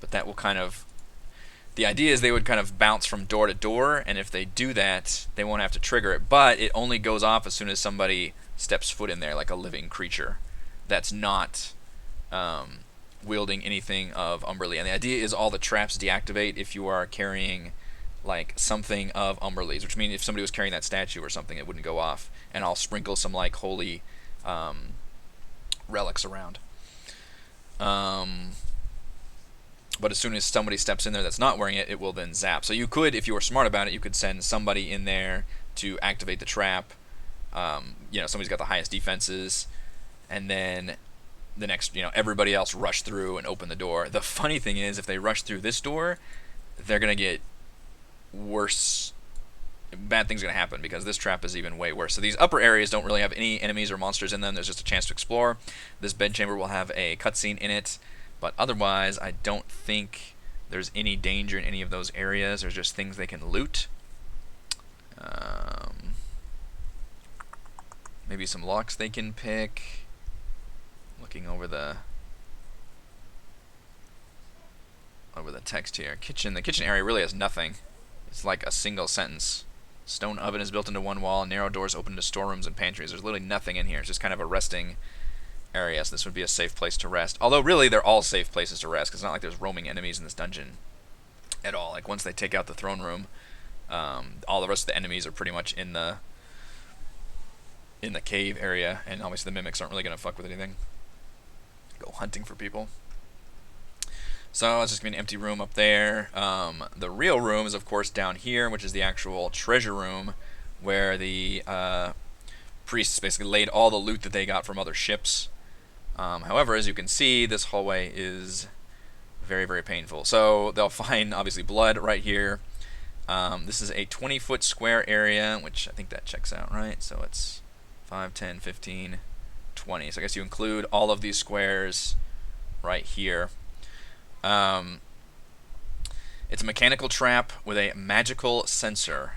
But that will kind of... The idea is they would kind of bounce from door to door, and if they do that, they won't have to trigger it. But it only goes off as soon as somebody steps foot in there, like a living creature that's not wielding anything of Umberly. And the idea is all the traps deactivate if you are carrying like something of Umberly's, which means if somebody was carrying that statue or something, it wouldn't go off. And I'll sprinkle some like holy relics around. But as soon as somebody steps in there that's not wearing it, it will then zap. So you could, if you were smart about it, you could send somebody in there to activate the trap. Somebody's got the highest defenses, and then the next, everybody else rush through and open the door. The funny thing is, if they rush through this door, they're going to get worse. Bad things are going to happen because this trap is even way worse. So these upper areas don't really have any enemies or monsters in them. There's just a chance to explore. This bedchamber will have a cutscene in it, but otherwise I don't think there's any danger in any of those areas. There's just things they can loot. Maybe some locks they can pick. Looking over the text here. The kitchen area really has nothing. It's like a single sentence. Stone oven is built into one wall, and narrow doors open to storerooms and pantries. There's literally nothing in here. It's just kind of a resting area, so this would be a safe place to rest. Although really they're all safe places to rest, because it's not like there's roaming enemies in this dungeon at all. Like once they take out the throne room, all the rest of the enemies are pretty much in the cave area, and obviously the mimics aren't really going to fuck with anything. Go hunting for people. So it's just going to be an empty room up there. The real room is, of course, down here, which is the actual treasure room, where the priests basically laid all the loot that they got from other ships. However, as you can see, this hallway is very, very painful. So they'll find, obviously, blood right here. This is a 20-foot square area, which I think that checks out, right? So it's 5, 10, 15, 20. So I guess you include all of these squares right here. It's a mechanical trap with a magical sensor.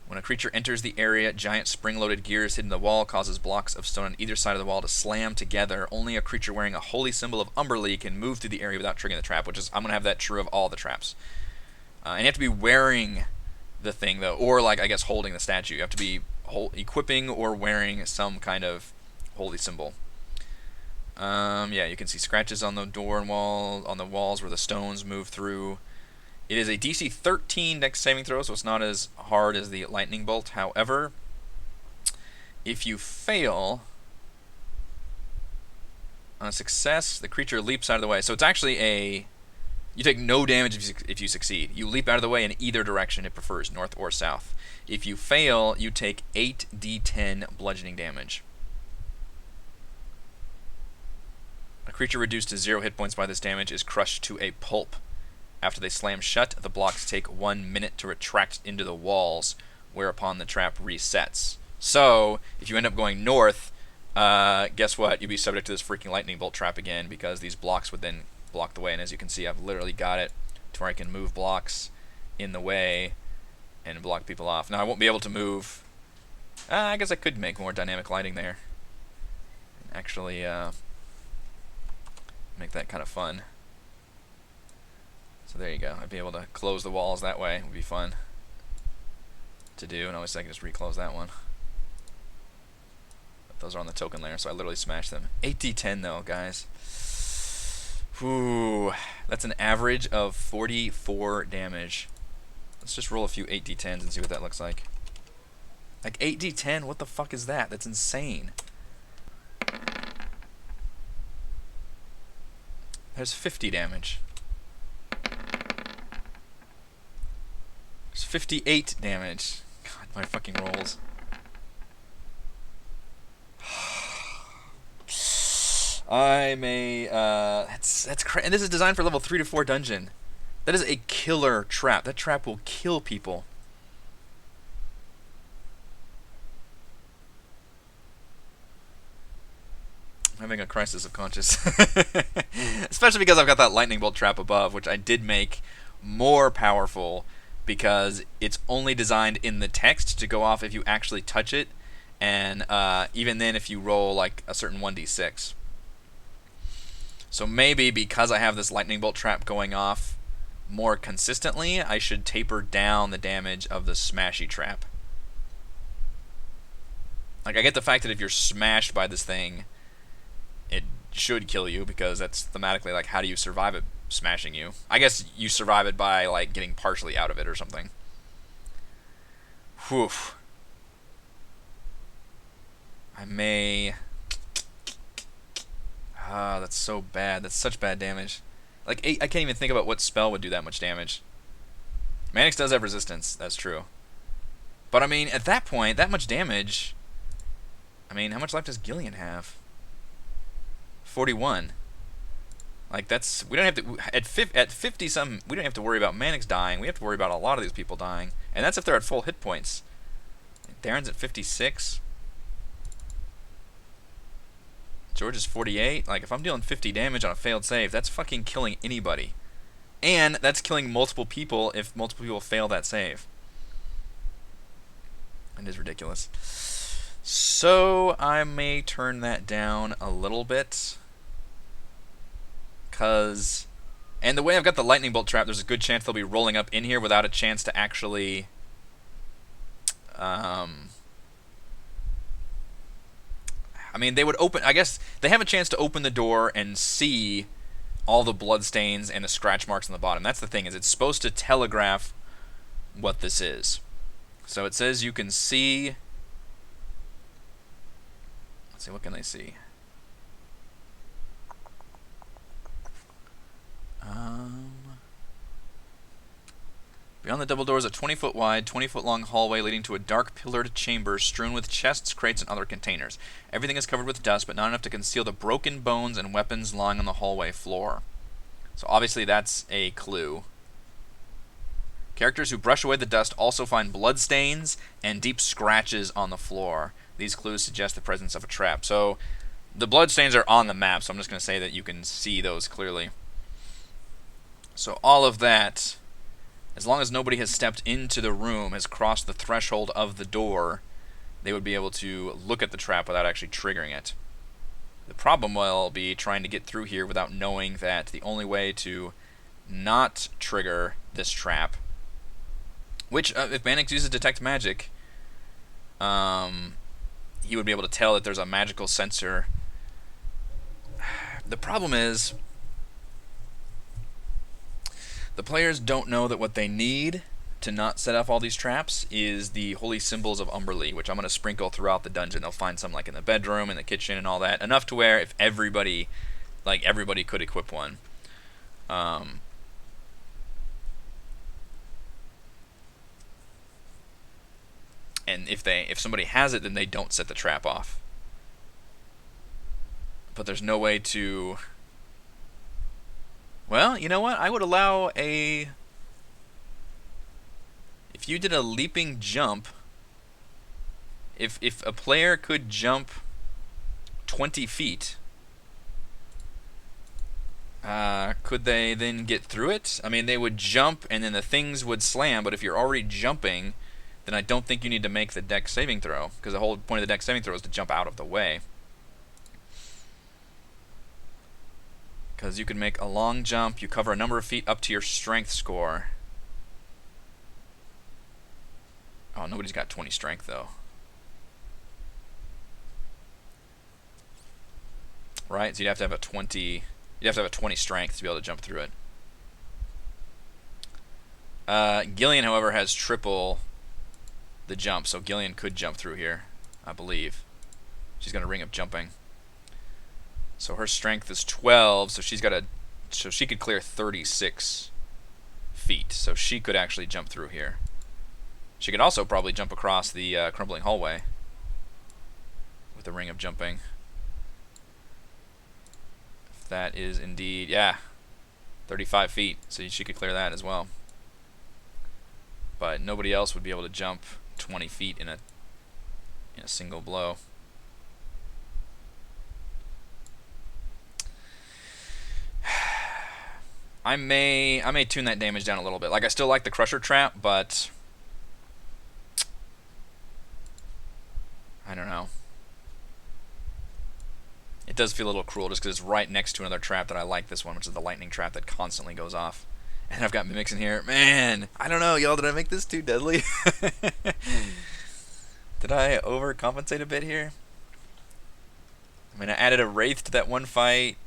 When a creature enters the area, giant spring-loaded gears hidden in the wall causes blocks of stone on either side of the wall to slam together. Only a creature wearing a holy symbol of Umberly can move through the area without triggering the trap, which is, I'm going to have that true of all the traps. And you have to be wearing the thing though, or like I guess holding the statue. You have to be equipping or wearing some kind of holy symbol. Yeah, you can see scratches on the door and on the walls where the stones move through. It is a DC 13 Dex saving throw, so it's not as hard as the lightning bolt. However, if you fail on a success, the creature leaps out of the way. So it's actually you take no damage if you succeed. You leap out of the way in either direction it prefers, north or south. If you fail, you take 8d10 bludgeoning damage. A creature reduced to 0 hit points by this damage is crushed to a pulp. After they slam shut, the blocks take 1 minute to retract into the walls, whereupon the trap resets. So, if you end up going north, guess what? You'd be subject to this freaking lightning bolt trap again, because these blocks would then block the way. And as you can see, I've literally got it to where I can move blocks in the way and block people off. Now, I won't be able to move. I guess I could make more dynamic lighting there. Actually, make that kind of fun. So there you go. I'd be able to close the walls that way. It would be fun to do. And obviously I can just reclose that one. But those are on the token layer, so I literally smashed them. 8d10 though, guys. Whew. That's an average of 44 damage. Let's just roll a few 8d10s and see what that looks like. Like 8d10? What the fuck is that? That's insane. There's 50 damage. There's 58 damage. God, my fucking rolls. I'm a that's crazy. And this is designed for level 3 to 4 dungeon. That is a killer trap. That trap will kill people. I'm having a crisis of conscience. Especially because I've got that lightning bolt trap above, which I did make more powerful because it's only designed in the text to go off if you actually touch it, and even then if you roll like a certain 1d6. So maybe because I have this lightning bolt trap going off more consistently, I should taper down the damage of the smashy trap. Like, I get the fact that if you're smashed by this thing, it should kill you, because that's thematically like, how do you survive it smashing you? I guess you survive it by like getting partially out of it or something. Whew. I may... Ah, that's so bad. That's such bad damage. Like, I can't even think about what spell would do that much damage. Manix does have resistance, that's true. But I mean, at that point, that much damage... I mean, how much life does Gillian have? 41. Like, that's... We don't have to... At 50 something, we don't have to worry about Manix dying. We have to worry about a lot of these people dying. And that's if they're at full hit points. Darren's at 56. George is 48. Like, if I'm dealing 50 damage on a failed save, that's fucking killing anybody. And that's killing multiple people if multiple people fail that save. It is ridiculous. So, I may turn that down a little bit. And the way I've got the lightning bolt trap, there's a good chance they'll be rolling up in here without a chance to actually... I mean, they would open... I guess they have a chance to open the door and see all the blood stains and the scratch marks on the bottom. That's the thing, is it's supposed to telegraph what this is. So it says you can see... Let's see, what can they see? Beyond the double door is a 20-foot wide, 20-foot long hallway leading to a dark pillared chamber strewn with chests, crates, and other containers. Everything is covered with dust, but not enough to conceal the broken bones and weapons lying on the hallway floor. So obviously that's a clue. Characters who brush away the dust also find blood stains and deep scratches on the floor. These clues suggest the presence of a trap. So the blood stains are on the map, so I'm just going to say that you can see those clearly. So all of that... As long as nobody has stepped into the room, has crossed the threshold of the door, they would be able to look at the trap without actually triggering it. The problem will be trying to get through here without knowing that the only way to not trigger this trap Which, if Mannix uses Detect Magic, he would be able to tell that there's a magical sensor. The problem is, the players don't know that what they need to not set off all these traps is the holy symbols of Umberlee, which I'm going to sprinkle throughout the dungeon. They'll find some like in the bedroom, in the kitchen, and all that. Enough to where if everybody could equip one. Um, and if somebody has it, then they don't set the trap off. But there's no way to. Well, you know what? I would allow a. If you did a leaping jump, if a player could jump 20 feet, could they then get through it? I mean, they would jump and then the things would slam, but if you're already jumping, then I don't think you need to make the dex saving throw, because the whole point of the dex saving throw is to jump out of the way. Because you can make a long jump, you cover a number of feet up to your strength score. Oh, nobody's got 20 strength, though. Right? So you'd have to have a 20... You'd have to have a 20 strength to be able to jump through it. Gillian, however, has triple the jump, so Gillian could jump through here, I believe. She's got a ring of jumping. So her strength is 12, so so she could clear 36 feet. So she could actually jump through here. She could also probably jump across the crumbling hallway with the ring of jumping. If that is indeed, yeah, 35 feet. So she could clear that as well. But nobody else would be able to jump 20 feet in a single blow. I may tune that damage down a little bit. Like, I still like the Crusher Trap, but I don't know. It does feel a little cruel just because it's right next to another trap that I like this one, which is the lightning trap that constantly goes off. And I've got mimics in here. Man, I don't know, y'all. Did I make this too deadly? Did I overcompensate a bit here? I mean, I added a Wraith to that one fight.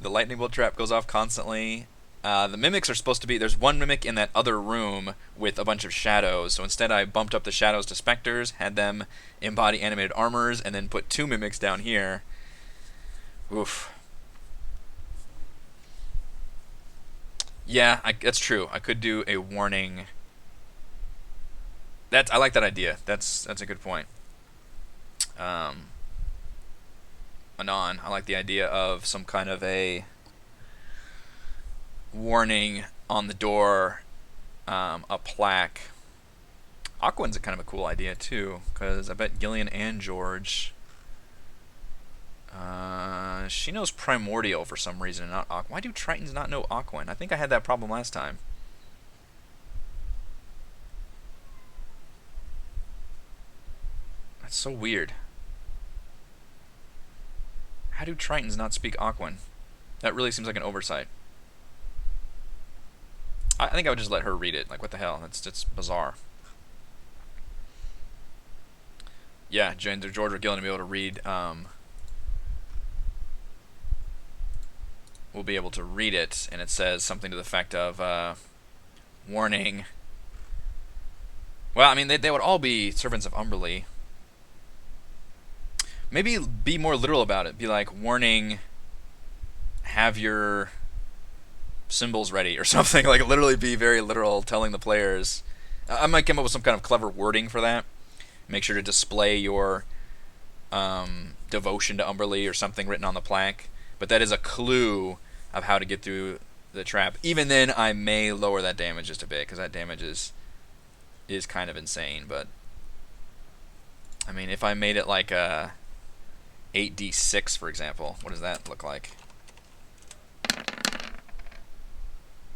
The lightning bolt trap goes off constantly. The mimics are supposed to be... There's one mimic in that other room with a bunch of shadows. So instead I bumped up the shadows to specters, had them embody animated armors, and then put 2 mimics down here. Oof. Yeah, that's true. I could do a warning. I like that idea. That's a good point. Anon, I like the idea of some kind of a warning on the door, a plaque. Aquan's a kind of a cool idea too, because I bet Gillian and George. She knows Primordial for some reason, not Aquan. Why do Tritons not know Aquan? I think I had that problem last time. That's so weird. How do Tritons not speak Aquan? That really seems like an oversight. I think I would just let her read it. Like, what the hell? That's bizarre. Yeah, George or Gillian will be able to read. We'll be able to read it, and it says something to the effect of warning. Well, I mean, they would all be servants of Umberlee. Maybe be more literal about it. Be like, warning, have your symbols ready, or something. Like, literally be very literal, telling the players. I might come up with some kind of clever wording for that. Make sure to display your devotion to Umberlee or something written on the plaque. But that is a clue of how to get through the trap. Even then, I may lower that damage just a bit, because that damage is kind of insane. But I mean, if I made it like a 8d6, for example, what does that look like?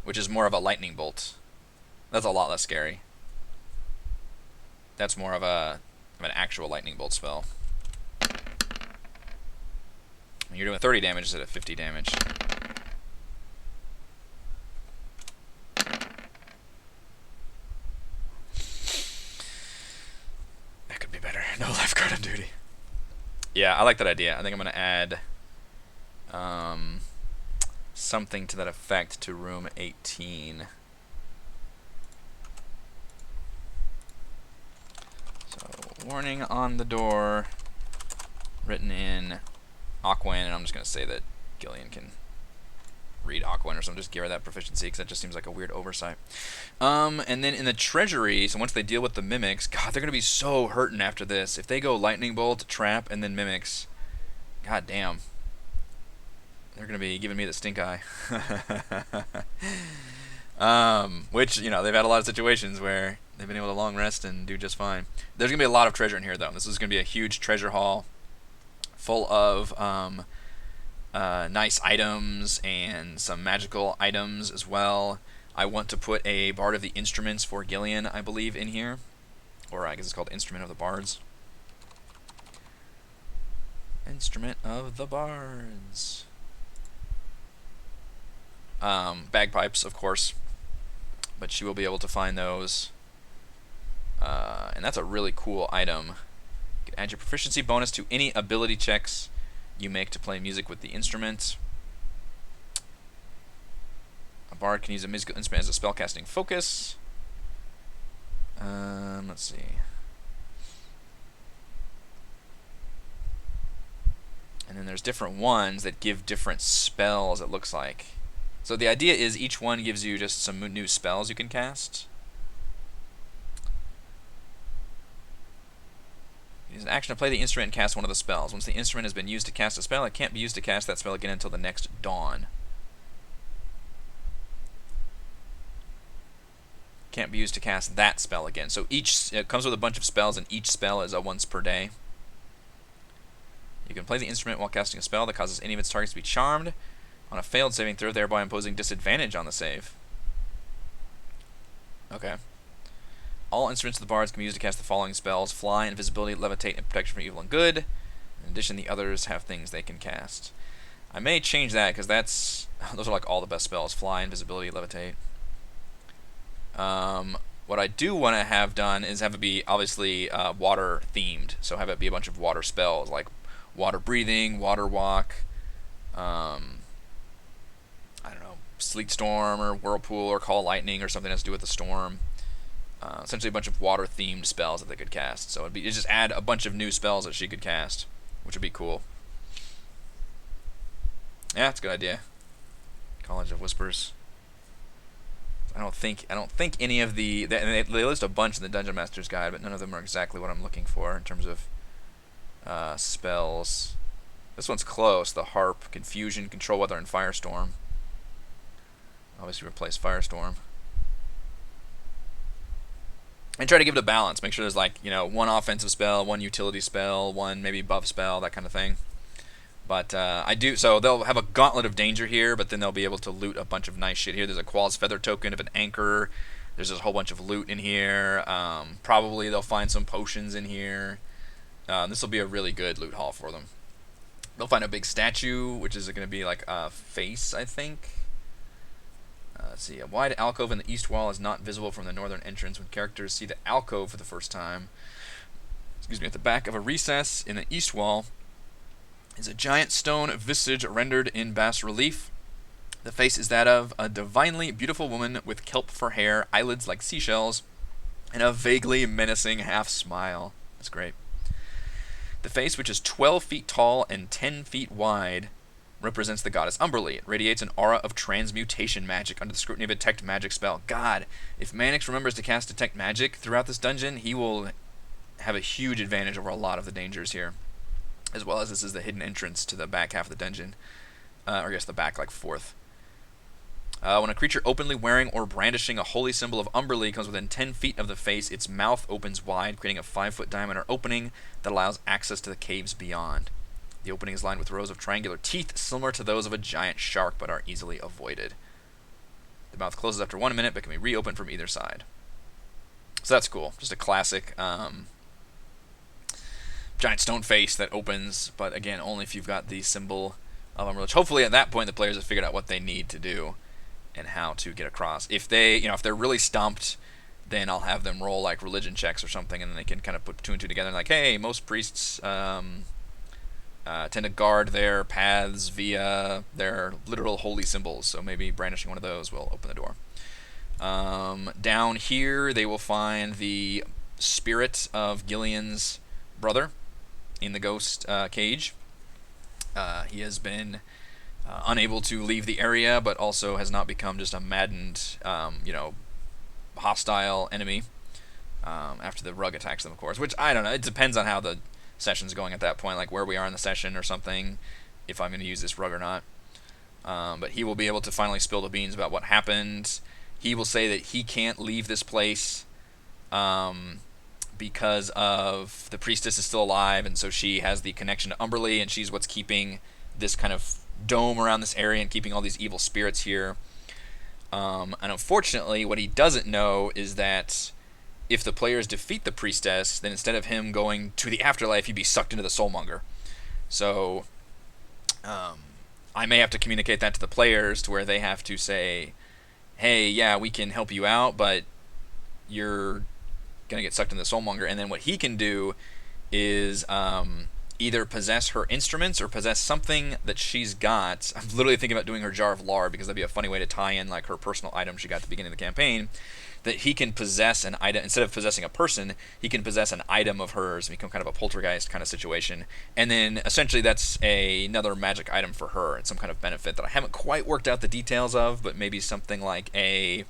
Which is more of a lightning bolt. That's a lot less scary. That's more of an actual lightning bolt spell. You're doing 30 damage instead of 50 damage. Yeah, I like that idea. I think I'm going to add um, something to that effect to room 18. So, warning on the door, written in Aquan, and I'm just going to say that Gillian can read Aquan or something, just give her that proficiency, because that just seems like a weird oversight. And then in the treasury, so once they deal with the mimics, God, they're going to be so hurting after this. If they go lightning bolt, trap, and then mimics, god damn. They're going to be giving me the stink eye. Which, you know, they've had a lot of situations where they've been able to long rest and do just fine. There's going to be a lot of treasure in here, though. This is going to be a huge treasure haul full of nice items and some magical items as well. I want to put a Bard of the Instruments for Gillian, I believe, in here. Or I guess it's called Instrument of the Bards. Instrument of the Bards. Bagpipes, of course. But she will be able to find those. And that's a really cool item. You can add your proficiency bonus to any ability checks you make to play music with the instrument. A bard can use a musical instrument as a spellcasting focus. Let's see. And then there's different ones that give different spells, it looks like. So the idea is each one gives you just some new spells you can cast. Use an action to play the instrument and cast one of the spells. Once the instrument has been used to cast a spell, it can't be used to cast that spell again until the next dawn. Can't be used to cast that spell again. So it comes with a bunch of spells, and each spell is a once per day. You can play the instrument while casting a spell that causes any of its targets to be charmed on a failed saving throw, thereby imposing disadvantage on the save. Okay. All instruments of the bards can be used to cast the following spells: Fly, Invisibility, Levitate, and Protection from Evil and Good. In addition, the others have things they can cast. I may change that, because those are like all the best spells: Fly, Invisibility, Levitate. What I do want to have done is have it be, obviously, water themed. So have it be a bunch of water spells, like water breathing, water walk, I don't know, sleet storm or whirlpool or call lightning or something that has to do with the storm. Essentially a bunch of water themed spells that they could cast. So it'd just add a bunch of new spells that she could cast, which would be cool. Yeah, it's a good idea. College of Whispers. I don't think any of they list a bunch in the Dungeon Master's Guide, but none of them are exactly what I'm looking for in terms of spells. This one's close. The Harp, Confusion, Control Weather, and Firestorm. Obviously replace Firestorm. And try to give it a balance. Make sure there's, like, you know, one offensive spell, one utility spell, one maybe buff spell, that kind of thing. But so they'll have a gauntlet of danger here, but then they'll be able to loot a bunch of nice shit here. There's a Qual's Feather token of an anchor. There's a whole bunch of loot in here. Probably they'll find some potions in here. This will be a really good loot haul for them. They'll find a big statue, which is going to be like a face, I think. Let's see. A wide alcove in the east wall is not visible from the northern entrance. When characters see the alcove for the first time, at the back of a recess in the east wall is a giant stone visage rendered in bas relief. The face is that of a divinely beautiful woman with kelp for hair, eyelids like seashells, and a vaguely menacing half smile. That's great. The face, which is 12 feet tall and 10 feet wide, represents the goddess Umberly. It radiates an aura of transmutation magic under the scrutiny of a detect magic spell. God, if Manix remembers to cast detect magic throughout this dungeon, he will have a huge advantage over a lot of the dangers here. As well as this is the hidden entrance to the back half of the dungeon. Or I guess the back, like, fourth. When a creature openly wearing or brandishing a holy symbol of Umberly comes within 10 feet of the face, its mouth opens wide, creating a 5-foot diameter opening that allows access to the caves beyond. The opening is lined with rows of triangular teeth similar to those of a giant shark, but are easily avoided. The mouth closes after 1 minute, but can be reopened from either side. So that's cool. Just a classic giant stone face that opens, but again, only if you've got the symbol of Umberly. Hopefully at that point the players have figured out what they need to do and how to get across. If they're really stumped, then I'll have them roll like religion checks or something, and then they can kind of put two and two together and like, hey, most priests tend to guard their paths via their literal holy symbols. So maybe brandishing one of those will open the door. Down here, they will find the spirit of Gillian's brother in the ghost cage. He has been unable to leave the area, but also has not become just a maddened, hostile enemy after the rug attacks them, of course. Which, I don't know, it depends on how the session's going at that point, like where we are in the session or something, if I'm going to use this rug or not. But he will be able to finally spill the beans about what happened. He will say that he can't leave this place because of the priestess is still alive, and so she has the connection to Umberlee, and she's what's keeping this kind of dome around this area and keeping all these evil spirits here. And unfortunately, what he doesn't know is that if the players defeat the priestess, then instead of him going to the afterlife, he'd be sucked into the soulmonger. So I may have to communicate that to the players to where they have to say, hey, yeah, we can help you out, but you're going to get sucked into the soulmonger. And then what he can do is either possess her instruments or possess something that she's got. I'm literally thinking about doing her jar of lard, because that'd be a funny way to tie in like her personal item she got at the beginning of the campaign. That he can possess an item, instead of possessing a person, he can possess an item of hers, become kind of a poltergeist kind of situation. And then essentially that's another magic item for her. It's some kind of benefit that I haven't quite worked out the details of, but maybe something like a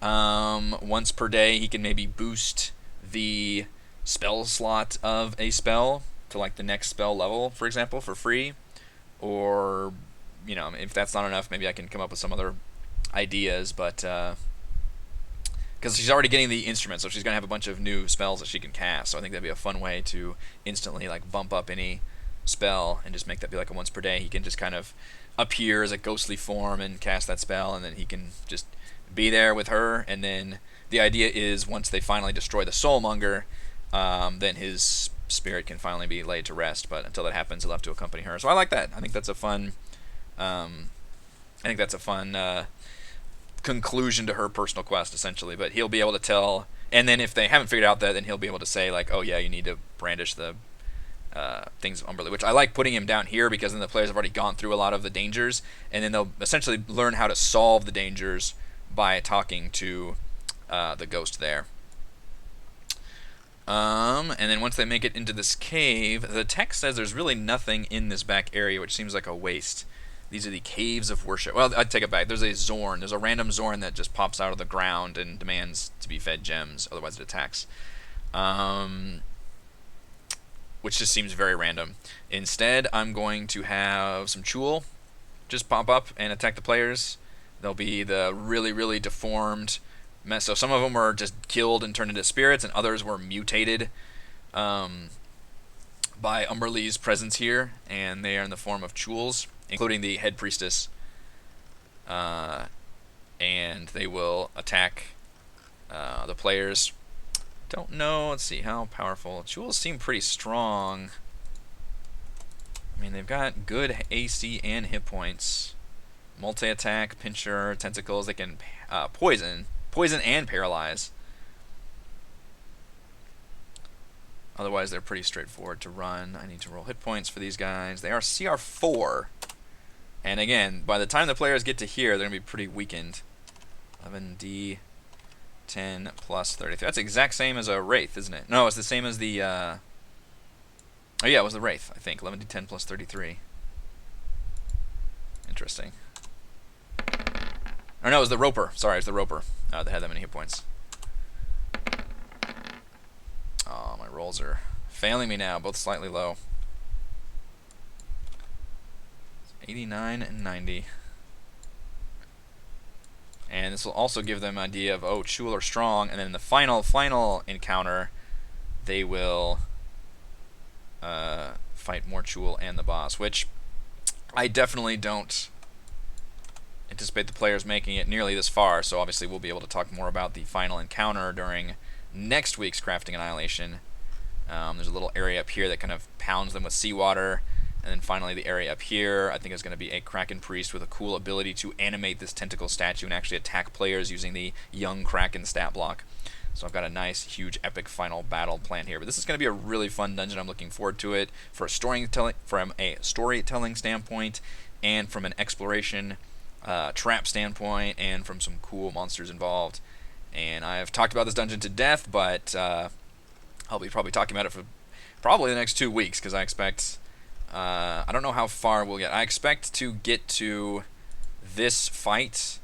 once per day he can maybe boost the spell slot of a spell to like the next spell level, for example, for free. Or, if that's not enough, maybe I can come up with some other ideas, but because she's already getting the instrument, so she's going to have a bunch of new spells that she can cast. So I think that'd be a fun way to instantly like bump up any spell and just make that be like a once per day. He can just kind of appear as a ghostly form and cast that spell, and then he can just be there with her. And then the idea is once they finally destroy the soulmonger, then his spirit can finally be laid to rest. But until that happens, he'll have to accompany her. So I like that. I think that's a fun conclusion to her personal quest, essentially. But he'll be able to tell, and then if they haven't figured out that, then he'll be able to say like, oh yeah, you need to brandish the things of Umberlee, which I like putting him down here, because then the players have already gone through a lot of the dangers, and then they'll essentially learn how to solve the dangers by talking to the ghost there. And then once they make it into this cave, the text says there's really nothing in this back area, which seems like a waste. These are the caves of worship. Well, I'd take it back. There's a Zorn. There's a random Zorn that just pops out of the ground and demands to be fed gems, otherwise it attacks. Which just seems very random. Instead, I'm going to have some Chul just pop up and attack the players. They'll be the really, really deformed mess. So some of them were just killed and turned into spirits, and others were mutated by Umberlee's presence here, and they are in the form of Chuls, including the head priestess. And they will attack the players. Don't know. Let's see how powerful. Chuls seem pretty strong. I mean, they've got good AC and hit points. Multi-attack, pincher, tentacles. They can poison and paralyze. Otherwise, they're pretty straightforward to run. I need to roll hit points for these guys. They are CR4. And again, by the time the players get to here, they're going to be pretty weakened. 11D 10 plus 33. That's the exact same as a Wraith, isn't it? No, it's the same as the... Oh yeah, it was the Wraith, I think. 11D10 plus 33. Interesting. Or no, it was the Roper. Sorry, it was the Roper that had that many hit points. Oh, my rolls are failing me now, both slightly low. 89 and 90. And this will also give them an idea of, oh, Chul are strong, and then in the final encounter, they will fight more Chul and the boss, which I definitely don't anticipate the players making it nearly this far, so obviously we'll be able to talk more about the final encounter during next week's Crafting Annihilation. There's a little area up here that kind of pounds them with seawater, And then finally the area up here, I think is going to be a Kraken Priest with a cool ability to animate this tentacle statue and actually attack players using the Young Kraken stat block. So I've got a nice, huge, epic final battle plan here. But this is going to be a really fun dungeon. I'm looking forward to it from a storytelling standpoint, and from an exploration trap standpoint, and from some cool monsters involved. And I've talked about this dungeon to death, but I'll be probably talking about it for probably the next 2 weeks, because I expect... I don't know how far we'll get. I expect to get to this fight.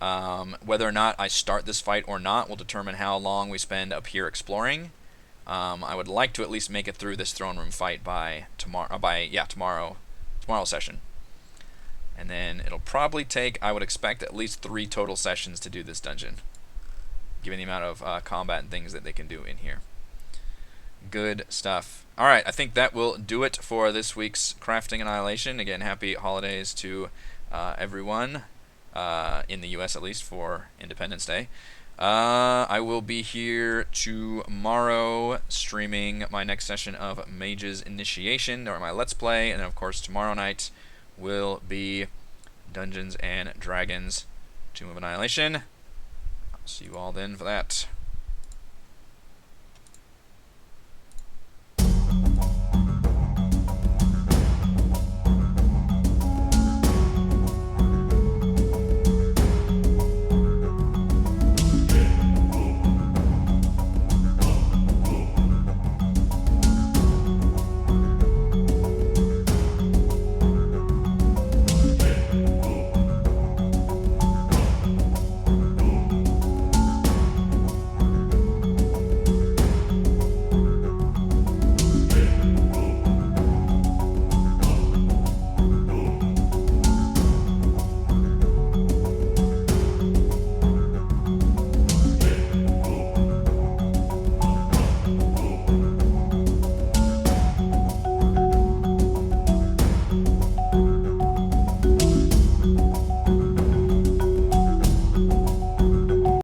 Whether or not I start this fight or not will determine how long we spend up here exploring. I would like to at least make it through this throne room fight by tomorrow. Tomorrow's session. And then it'll probably take, I would expect, at least 3 total sessions to do this dungeon, given the amount of combat and things that they can do in here. Good stuff. Alright, I think that will do it for this week's Crafting Annihilation. Again, happy holidays to everyone, in the US at least, for Independence Day. I will be here tomorrow streaming my next session of Mage's Initiation, or my Let's Play, and then of course tomorrow night will be Dungeons and Dragons Tomb of Annihilation. I'll see you all then for that.